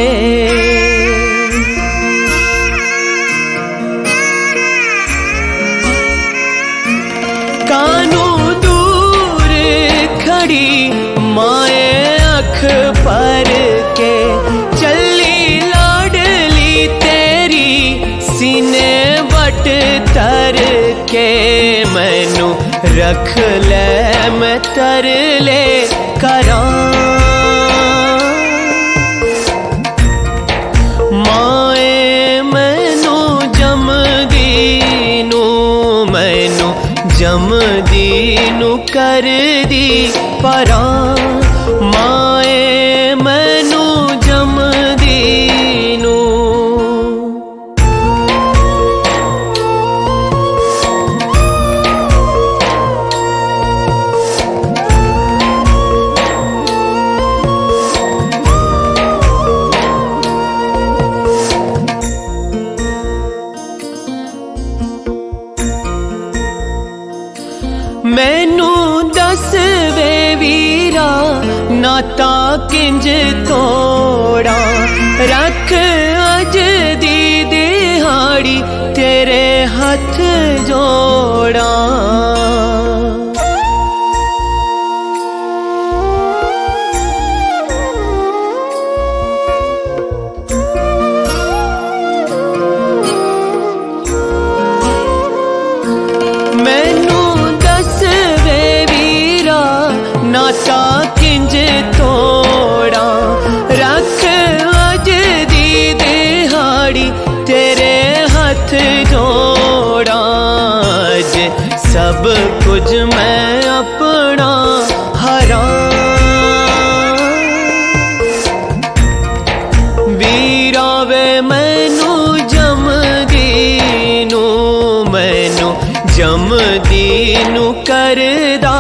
S14: कानू दूर खड़ी माए अख पर के चली लाडली तेरी सीने बट तर के। मैनू रख ले मैं तरले करां माए मैनू जमदी नू मैनू जमदी नू करदी परां माए मैनू जमदी नू। मैनू दस वे वीरा नाता किंज तोड़ा रख अज दी दिहाड़ी तेरे हथ जोड़ा। मैनू दस वे वीरा नाता किंज तोड़ा रख अज दी दिहाड़ी तेरे हथ जोड़ा। अज सब कुछ मैं अपना हरा वीरा वे मैनू जमदी नू मैनू जमदी नू करदा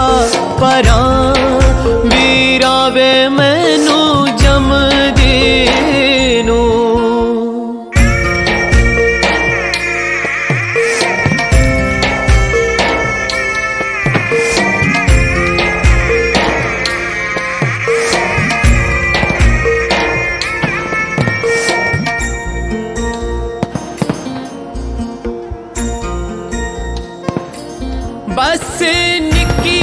S14: परां वीरा वे मैनू जमदी नू। बस निकी